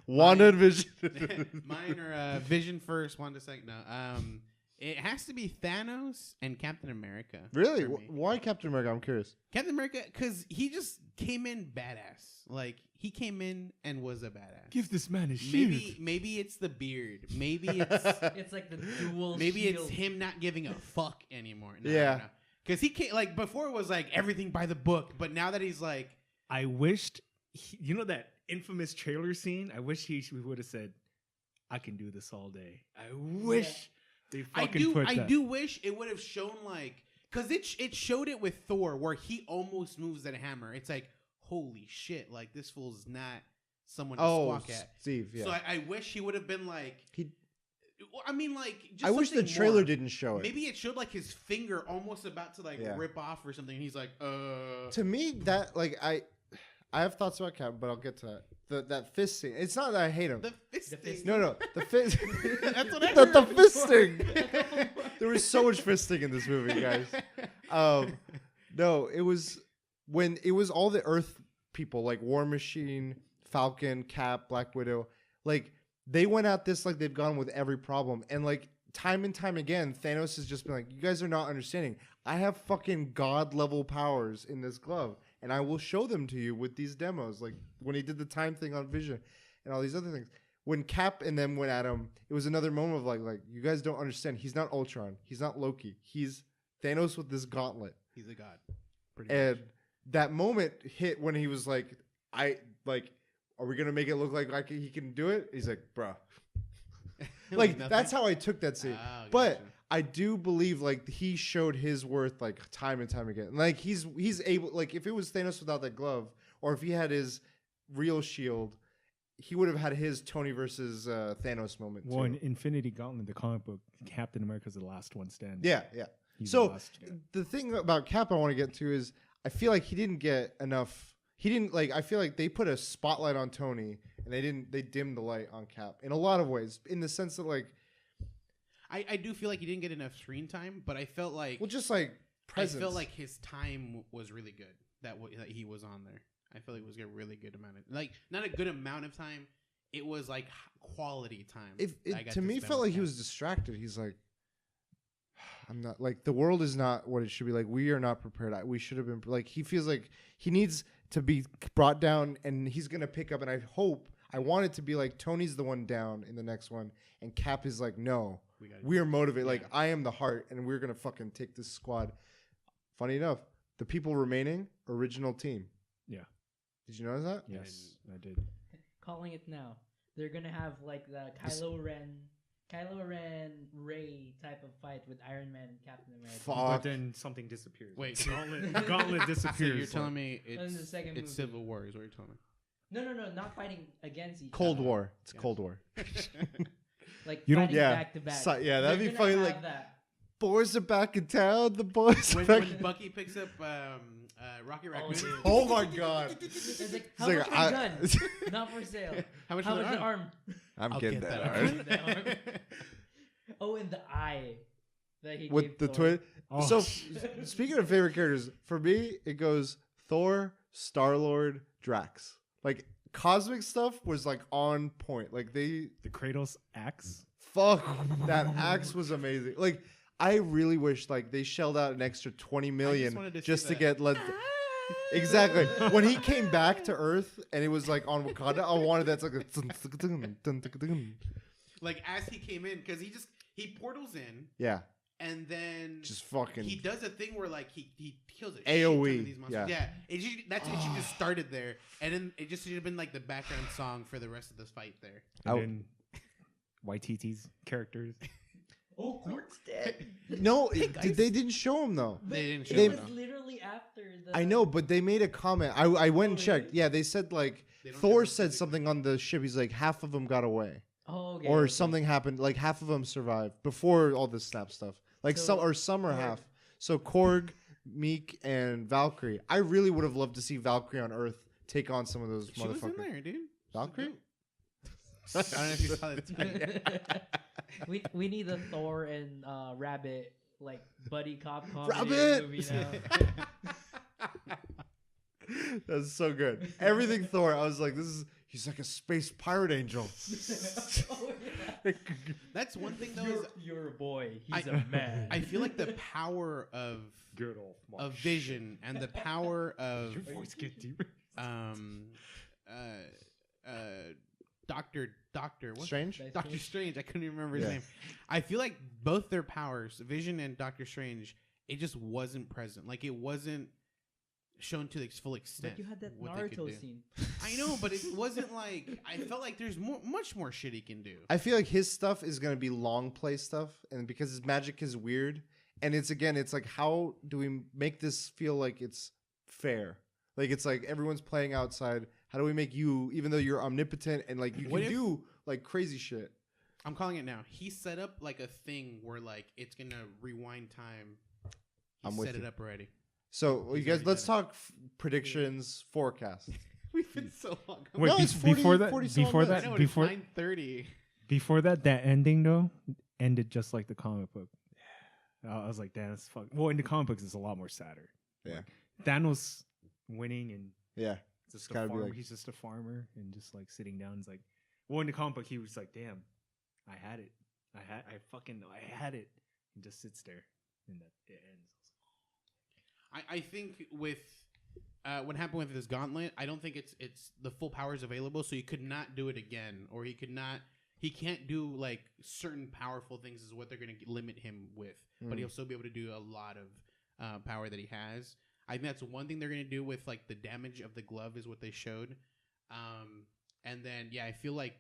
Wanda and Vision. mine are Vision first, Wanda second. No, it has to be Thanos and Captain America. Really? for me. Why Captain America? I'm curious. Captain America, because he just came in badass. Like he came in and was a badass. give this man a shield. Maybe it's the beard. Maybe it's It's like the dual. maybe shield. it's him not giving a fuck anymore. No, Yeah. Because he can't, like before it was like everything by the book, but now that he's like, I wished, you know that infamous trailer scene? I wish he would have said, I can do this all day. I wish they fucking put that. I do wish it would have shown like, because it showed it with Thor where he almost moves that hammer. It's like, holy shit, like this fool's not someone to squawk at. Steve, yeah. So I wish he would have been like, well, I mean, like, just I wish the something trailer more. didn't show it. Maybe it showed like his finger almost about to like Yeah. rip off or something. And he's like, To me, that, like, I have thoughts about Cap, but I'll get to that. That fist scene. It's not that I hate him. the fist. The fist. No, the fist. That's what I the heard. fisting. There was so much fisting in this movie, guys. No, it was when it was all the Earth people, like War Machine, Falcon, Cap, Black Widow, like they went at this like they've gone with every problem, and like time and time again, Thanos has just been like, "You guys are not understanding. I have fucking god level powers in this glove, and I will show them to you with these demos." Like when he did the time thing on Vision, and all these other things. When Cap and them went at him, it was another moment of like you guys don't understand. He's not Ultron. He's not Loki. He's Thanos with this gauntlet. He's a god. Pretty And much. that moment hit when he was like, are we gonna make it look like he can do it? He's like, bruh. Like nothing? that's how I took that scene. Ah, But gotcha. I do believe like he showed his worth like time and time again. Like he's able, like if it was Thanos without that glove, or if he had his real shield, he would have had his Tony versus Thanos moment Well, in too. Infinity Gauntlet, the comic book, Captain America's the last one standing. Yeah. He's So the last guy. the thing about Cap I want to get to is I feel like he didn't get enough. He didn't like. I feel like they put a spotlight on Tony and they dimmed the light on Cap in a lot of ways. In the sense that like, I do feel like he didn't get enough screen time, but I felt like well, just like presence. I felt like his time was really good. That he was on there. I feel like it was a really good amount of not a good amount of time. It was like quality time. I got to me spend felt with like he Cap. was distracted. He's like, I'm not like the world is not what it should be. Like we are not prepared. We should have been like. He feels like he needs to be brought down, and he's gonna pick up. And I want it to be like Tony's the one down in the next one, and Cap is like, no, we are motivated. Like I am the heart, and we're gonna fucking take this squad. Funny enough, the people remaining original team. Yeah. Did you notice that? Yes, I did. Calling it now. They're gonna have like the Kylo Ren Rey type of fight with Iron Man and Captain America. Fuck. But then something disappears. Wait. The gauntlet So disappears. you're telling me in the second it's movie. Civil War is what you're telling me. No, not fighting against each Cold other. War. It's Yeah. Cold War. Like You don't- fighting Yeah. back to back. So- yeah, that'd They're be gonna funny, have like- that. Boys are back in town. The boys. When, are back. when Bucky picks up Rocky Raccoon, dude. Oh my god. It's like, It's how like, much for I- a gun? Not for sale. how much How for much the an arm? arm? I'm I'll getting get that. that Art. arm. Oh, in the eye. that he with gave the Thor. twin. Oh. So speaking of favorite characters, for me it goes Thor, Star-Lord, Drax. Like cosmic stuff was like on point. Like the Kratos axe. fuck that axe was amazing. Like I really wish like they shelled out an extra 20 million wanted to just see to that. get exactly when he came back to Earth and it was like on Wakanda. I wanted that to like Like as he came in, because he portals in, yeah, and then just fucking he does a thing where like he kills a AOE, shit ton of these monsters. yeah. It should just started there, and then it just should have been like the background song for the rest of this fight there. And then YTT's characters. Oh, Korg's dead. no, they didn't show him though. They didn't show It it. was literally after the. I know, but they made a comment. I went and Oh, checked. really? Yeah, they said like They don't Thor have said the- something on the ship. He's like half of them got away, Oh, okay, or okay. something happened. Like half of them survived before all this snap stuff. Like So, some are Korg. half. So Korg, Meek, and Valkyrie. I really would have loved to see Valkyrie on Earth take on some of those She was in motherfuckers. there, dude. Valkyrie? I don't know if you saw that. we need a Thor and Rabbit like buddy cop comedy Rabbit! movie now. That's so good. Everything Thor, I was like, he's like a space pirate angel. Oh, yeah. That's one thing though. Is You're a boy. He's a man. I feel like the power Good old of Vision and the power of Your voice get deeper. Doctor what? Strange? Doctor Strange. I couldn't even remember his Yeah. name. I feel like both their powers, Vision and Doctor Strange, it just wasn't present. Like it wasn't shown to its full extent. But you had that what they could Naruto do. scene. I know, but it wasn't like I felt like there's much more shit he can do. I feel like his stuff is gonna be long play stuff, and because his magic is weird, and it's like how do we make this feel like it's fair? Like it's like everyone's playing outside. How do we make you, even though you're omnipotent and like you What can if- do like crazy shit? I'm calling it now. He set up like a thing where like it's gonna rewind time. He I'm with set it you. up already. So you He's guys, already let's done talk predictions, forecast. We've been so long. Wait, No, it's 40 before that, 40 some before minutes. that, I know, before it's 9:30. before that, that ending though ended just like the comic book. I was like, damn, that's fuck. Well, in the comic books, it's a lot more sadder. Yeah. Like, Thanos winning and Yeah, just a gotta be farmer. like- He's just a farmer and just like sitting down. He's like, well, in the comic book, he was like, damn, I had it. I had it. And just sits there and that it ends. I think with what happened with this gauntlet, I don't think it's the full powers available, so he could not do it again, or he can't do like certain powerful things is what they're going to limit him with, but he'll still be able to do a lot of power that he has. I think that's one thing they're going to do with like the damage of the glove is what they showed, and then yeah, I feel like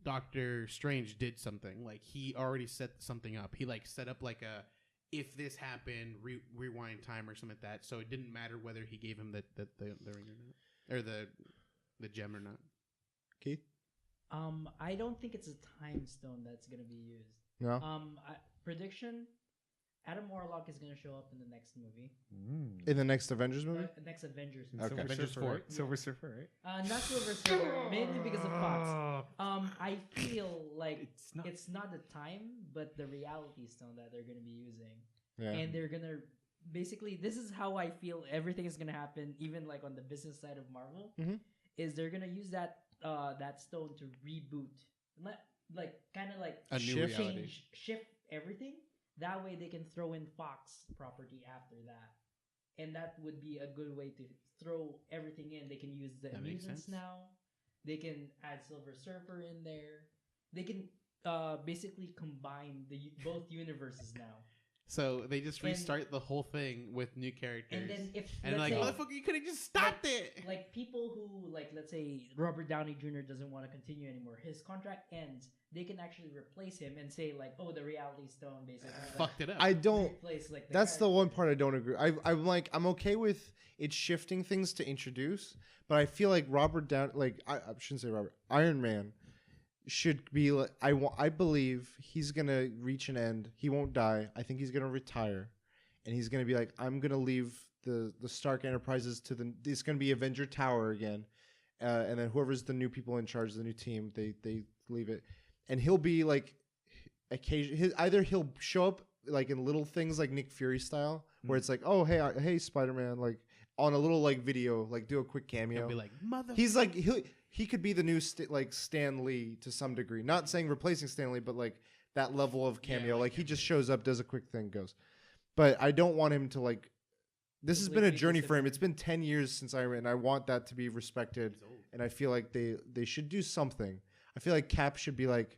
Doctor Strange did something like he already set something up. He like set up like a if this happened, rewind time or something like that. So it didn't matter whether he gave him the ring or not, or the gem or not. Keith. I don't think it's a time stone that's gonna be used. No. Prediction: Adam Warlock is gonna show up in the next movie, In the next Avengers movie. next Avengers movie. Okay. Silver Avengers Surfer, 4. right? Silver Surfer, right? Not Silver Surfer, mainly because of Fox. I feel like it's not the time, but the reality stone that they're gonna be using, Yeah. and they're gonna basically. This is how I feel everything is gonna happen, even like on the business side of Marvel. Mhm. Is they're gonna use that stone to reboot, like kind of like A new reality. shift everything. That way they can throw in Fox property after that, and that would be a good way to throw everything in. They can use the That makes mutants sense. now. They can add Silver Surfer in there. They can basically combine both universes now. So they just And- restart the whole thing with new characters. And then if and let's like, say, motherfucker, you could have just stopped it. like people who like let's say Robert Downey Jr. doesn't want to continue anymore, his contract ends. They can actually replace him and say like, oh, the Reality Stone basically Fucked it up. I don't. replace like That's the one character. part I don't agree. I'm okay with it shifting things to introduce, but I feel like I shouldn't say Robert. Iron Man should be like I believe he's gonna reach an end. He won't die. I think he's gonna retire, and he's gonna be like, I'm gonna leave the Stark Enterprises to it's gonna be Avenger Tower again, and then whoever's the new people in charge of the new team, they leave it, and he'll be like occasion, either he'll show up like in little things like Nick Fury style, where it's like, oh hey Spider-Man, like on a little like video, like do a quick cameo. He'll be like, mother. He's like he could be the new like Stan Lee to some degree. Not saying replacing Stan Lee, but like that level of cameo. Like he just shows up, does a quick thing, goes. But I don't want him to like. This has been a journey for him. It's been 10 years since Iron Man, and I want that to be respected. And I feel like they should do something. I feel like Cap should be like,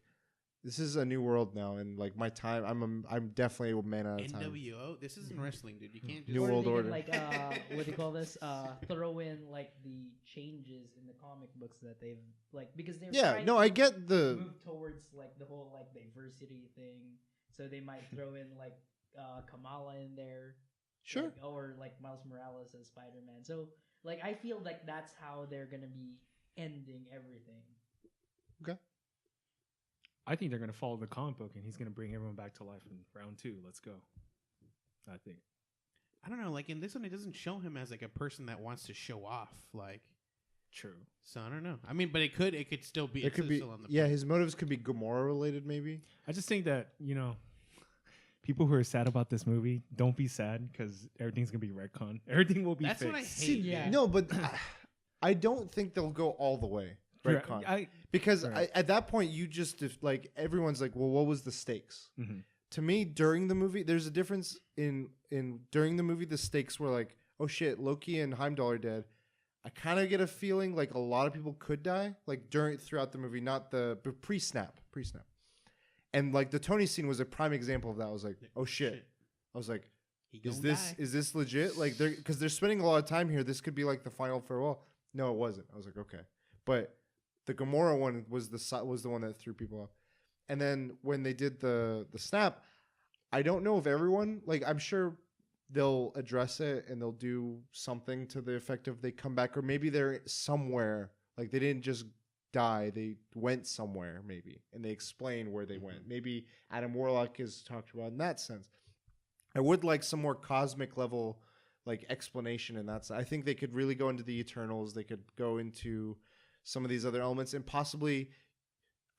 this is a new world now, and like my time, I'm definitely a man out of time. NWO. This isn't wrestling, dude. You can't just New World Order. Like what do you call this? Throw in like the changes in the comic books that they've like because they're trying to I get the move towards like the whole like diversity thing. So they might throw in like Kamala in there, sure, like, or like Miles Morales as Spider-Man. So like I feel like that's how they're gonna be ending everything. Okay. I think they're going to follow the comic book, and he's going to bring everyone back to life in round 2. Let's go. I think. I don't know. Like in this one, it doesn't show him as like a person that wants to show off. Like, true. So I don't know. I mean, but it could still be. It could be. Still on the Yeah, his motives could be Gamora related, maybe. I just think that people who are sad about this movie, don't be sad because everything's gonna be retcon. Everything will be. That's fixed. what I hate. See, Yeah. No, but I don't think they'll go all the way. Retcon. Because at that point, you just like everyone's like, well, what was the stakes? Mm-hmm. To me, during the movie, there's a difference in during the movie, the stakes were like, oh shit, Loki and Heimdall are dead. I kind of get a feeling like a lot of people could die, like throughout the movie, not but pre-snap. And like the Tony scene was a prime example of that. I was like, oh shit. I was like, is this legit? Like because they're spending a lot of time here. This could be like the final farewell. No, it wasn't. I was like, okay, but the Gamora one was the one that threw people off. And then when they did the snap, I don't know if everyone, like I'm sure they'll address it and they'll do something to the effect of they come back, or maybe they're somewhere, like they didn't just die, they went somewhere maybe, and they explain where they went. Maybe Adam Warlock is talked about in that sense. I would like some more cosmic level like explanation in that sense. I think they could really go into the Eternals. They could go into some of these other elements, and possibly,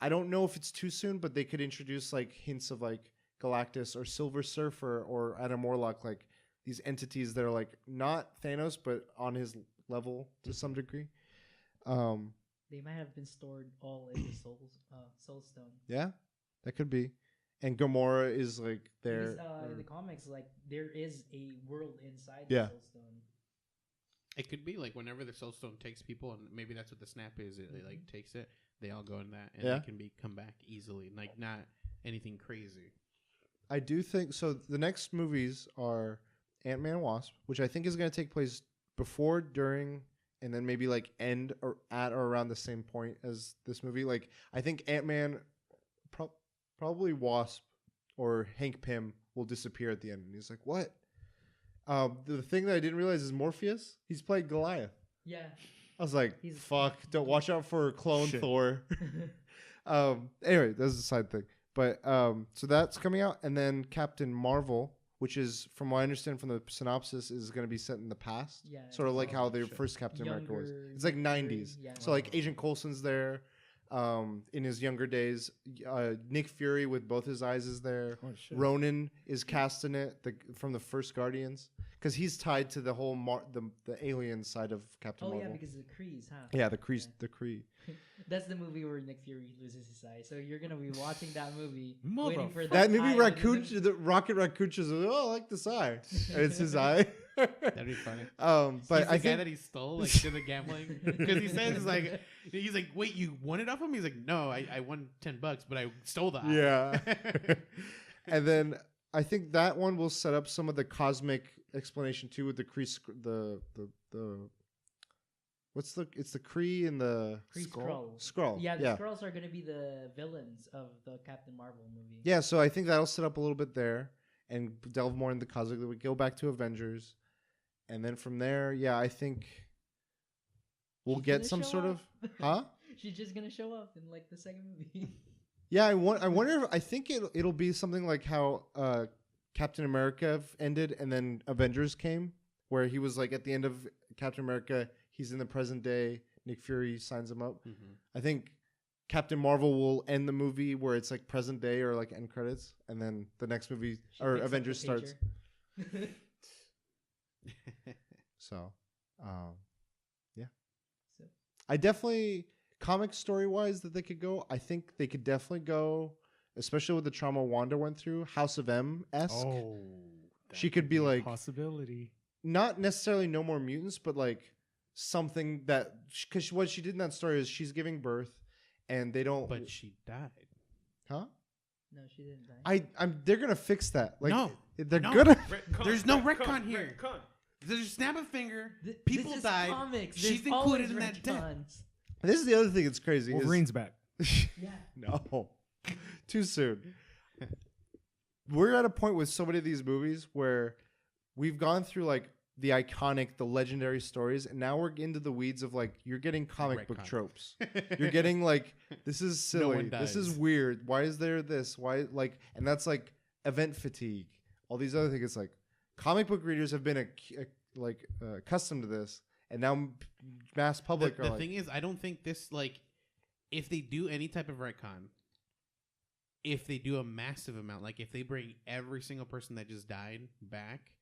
I don't know if it's too soon, but they could introduce like hints of like Galactus or Silver Surfer or Adam Warlock, like these entities that are like not Thanos but on his level to some degree. They might have been stored all in the Soul Stone. Yeah, that could be. And Gamora is like there. Because, in the comics, like there is a world inside Yeah. the Soul Stone. It could be like whenever the Soul Stone takes people, and maybe that's what the snap is. It like takes it. They all go in that, and they can come back easily. Like not anything crazy. I do think so. The next movies are Ant-Man and Wasp, which I think is going to take place before, during, and then maybe like end or at or around the same point as this movie. Like I think Ant-Man, probably Wasp or Hank Pym will disappear at the end, and he's like, "What?" The thing that I didn't realize is Morpheus. He's played Goliath. Yeah. I was like, "Fuck! Don't watch out for clone Shit. Thor." Anyway, that's a side thing. But so that's coming out, and then Captain Marvel, which is, from what I understand from the synopsis, is going to be set in the past. Yeah. Sort of like how the first Captain America was. It's like 90s. Yeah. So like Agent Coulson's there. In his younger days, Nick Fury with both his eyes is there. Oh, shit. Ronan is cast in it from the first Guardians, because he's tied to the whole the alien side of Captain Marvel. Yeah, because of the Krees, huh? Yeah, the Kree. The Kree. That's the movie where Nick Fury loses his eye. So you're gonna be watching that movie, Mother- waiting for That maybe eye the Rocket Raccoon is oh, I like this eye. And it's his eye. That'd be funny. But He's I the guy think that he stole, like in the gambling, because he says like, he's like, wait, you won it off him? He's like, no, I won $10, but I stole the eye. yeah. And then I think that one will set up some of the cosmic explanation too with the Kree, the it's the Kree and the Kree Skrull. Skrull. Yeah, the Skrulls are gonna be the villains of the Captain Marvel movie. Yeah, so I think that'll set up a little bit there and delve more into the cosmic. We go back to Avengers, and then from there, yeah, I think we'll She's get gonna some show sort of up. huh? She's just gonna show up in like the second movie. Yeah, I wonder if I think it'll be something like how Captain America ended and then Avengers came, where he was like at the end of Captain America, he's in the present day. Nick Fury signs him up. Mm-hmm. I think Captain Marvel will end the movie where it's like present day or like end credits, and then the next movie or Avengers starts. So, yeah. So. I definitely comic story wise that they could go. I think they could definitely go, especially with the trauma Wanda went through. House of M-esque. Oh, she could be like possibility. Not necessarily no more mutants, but like something that because what she did in that story is she's giving birth, and they don't. But she died. Huh? No, she didn't die. They're gonna fix that. Like, no, they're no. gonna. There's no retcon here. There's snap a finger. People died. Comics. She's included in that death. This is the other thing that's crazy. Wolverine's back. Yeah. No, too soon. We're at a point with so many of these movies where we've gone through like the iconic, the legendary stories, and now we're into the weeds of like you're getting comic book tropes. You're getting like this is silly. This is weird. Why is there this? Why like and that's like event fatigue. All these other things. It's like comic book readers have been accustomed to this, and now mass public the thing is, I don't think this like if they do any type of retcon, if they do a massive amount, like if they bring every single person that just died back,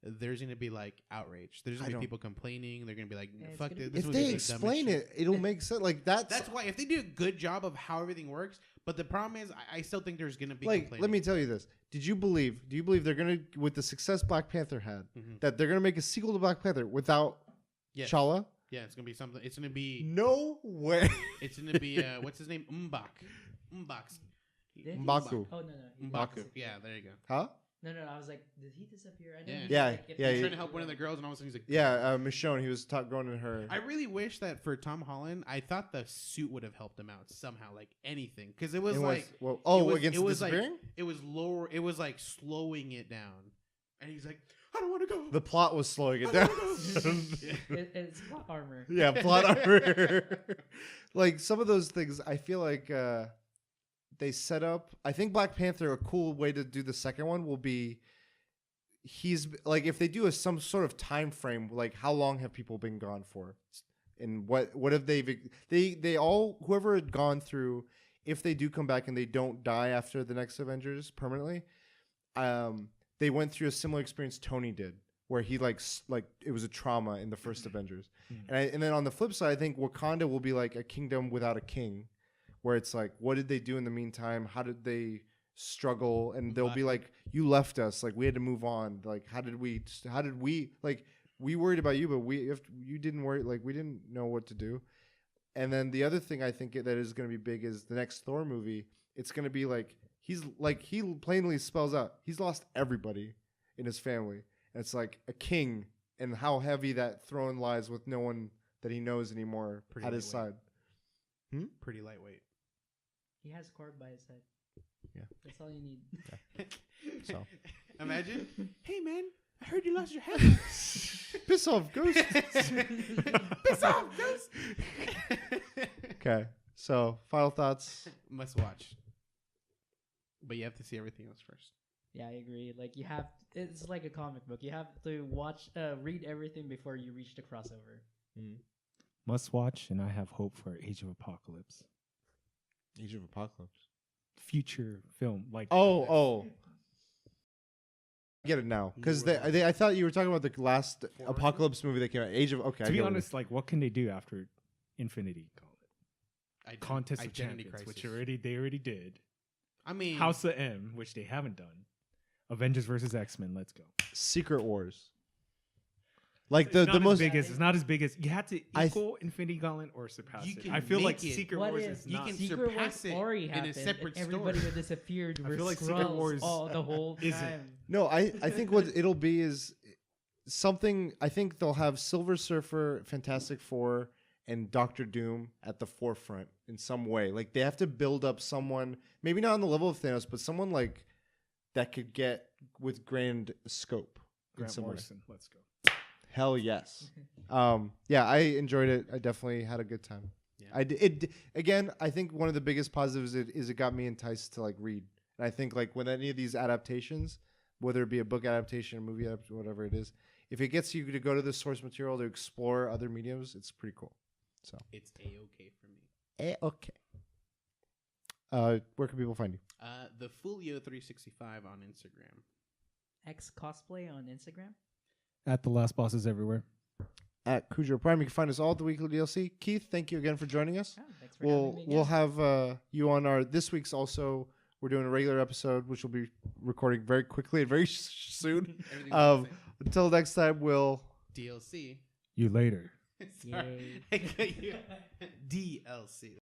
there's going to be like outrage. There's going to be people complaining. They're going to be like, fuck this. If they explain it, it'll make sense. Like that's why if they do a good job of how everything works, but the problem is I still think there's going to be like, complaining. let me tell you this. Do you believe they're going to, with the success Black Panther had, that they're going to make a sequel to Black Panther without T'Challa? Yeah, it's going to be something. It's going to be. No way. It's going to be, what's his name? M'Baku. Oh, no. M'Baku. Yeah, there you go. Huh? No, I was like, did he disappear? I know Yeah. He's trying to help one of the girls, and all of a sudden he's like, Michonne. He was going in her. I really wish that for Tom Holland, I thought the suit would have helped him out somehow, like anything, because it was against disappearing. It was lower. It was like slowing it down, and he's like, I don't want to go. The plot was slowing it down. It's plot armor. Yeah, plot armor. Like some of those things, I feel like they set up. I think Black Panther, a cool way to do the second one will be. He's like if they do some sort of time frame, like how long have people been gone for, and what have they all whoever had gone through, if they do come back and they don't die after the next Avengers permanently, they went through a similar experience Tony did, where he like it was a trauma in the first Avengers, and then on the flip side, I think Wakanda will be like a kingdom without a king, where it's like what did they do in the meantime? How did they struggle? And they'll be like, you left us, like we had to move on, like how did we like we worried about you, but you didn't worry, like we didn't know what to do. And then the other thing I think that is going to be big is the next Thor movie. It's going to be like he plainly spells out he's lost everybody in his family, and it's like a king, and how heavy that throne lies with no one that he knows anymore at his side. Pretty lightweight. He has Korg by his side. Yeah, that's all you need. Okay. So imagine, hey man, I heard you lost your head. Piss off, Ghost. Piss off, Ghost. Okay, so final thoughts. Must watch, but you have to see everything else first. Yeah, I agree. Like it's like a comic book. You have to read everything before you reach the crossover. Must watch, and I have hope for Age of Apocalypse. Age of Apocalypse. Future film, like I get it now because I thought you were talking about the last Apocalypse movie that came out. Age of To be honest, like what can they do after Infinity? Call it Contest of Champions, which they already did. I mean, House of M, which they haven't done. Avengers versus X-Men. Let's go. Secret Wars. Like it's the most big as it's not as big as you had to equal Infinity Gauntlet or surpass it. I feel like Secret Wars is not. You can surpass it in a separate story. Everybody would disappeared. I feel like Secret Wars the whole time. No, I think what it'll be is something. I think they'll have Silver Surfer, Fantastic Four, and Doctor Doom at the forefront in some way. Like they have to build up someone, maybe not on the level of Thanos, but someone like that could get with grand scope. Grant Morrison. Let's go. Hell yes. Yeah, I enjoyed it. I definitely had a good time. Yeah. Again, I think one of the biggest positives is it got me enticed to like read. And I think like when any of these adaptations, whether it be a book adaptation, a movie adaptation, whatever it is, if it gets you to go to the source material to explore other mediums, it's pretty cool. So it's A-okay for me. A-okay. Where can people find you? The Fulio365 on Instagram. X Cosplay on Instagram. At The Last Bosses everywhere. At Cujo Prime. You can find us all at the Weekly DLC. Keith, thank you again for joining us. Oh, thanks for having me again. We'll have you on our this week's also. We're doing a regular episode, which we'll be recording very quickly and very soon. Until next time, we'll DLC. You later. Sorry. DLC.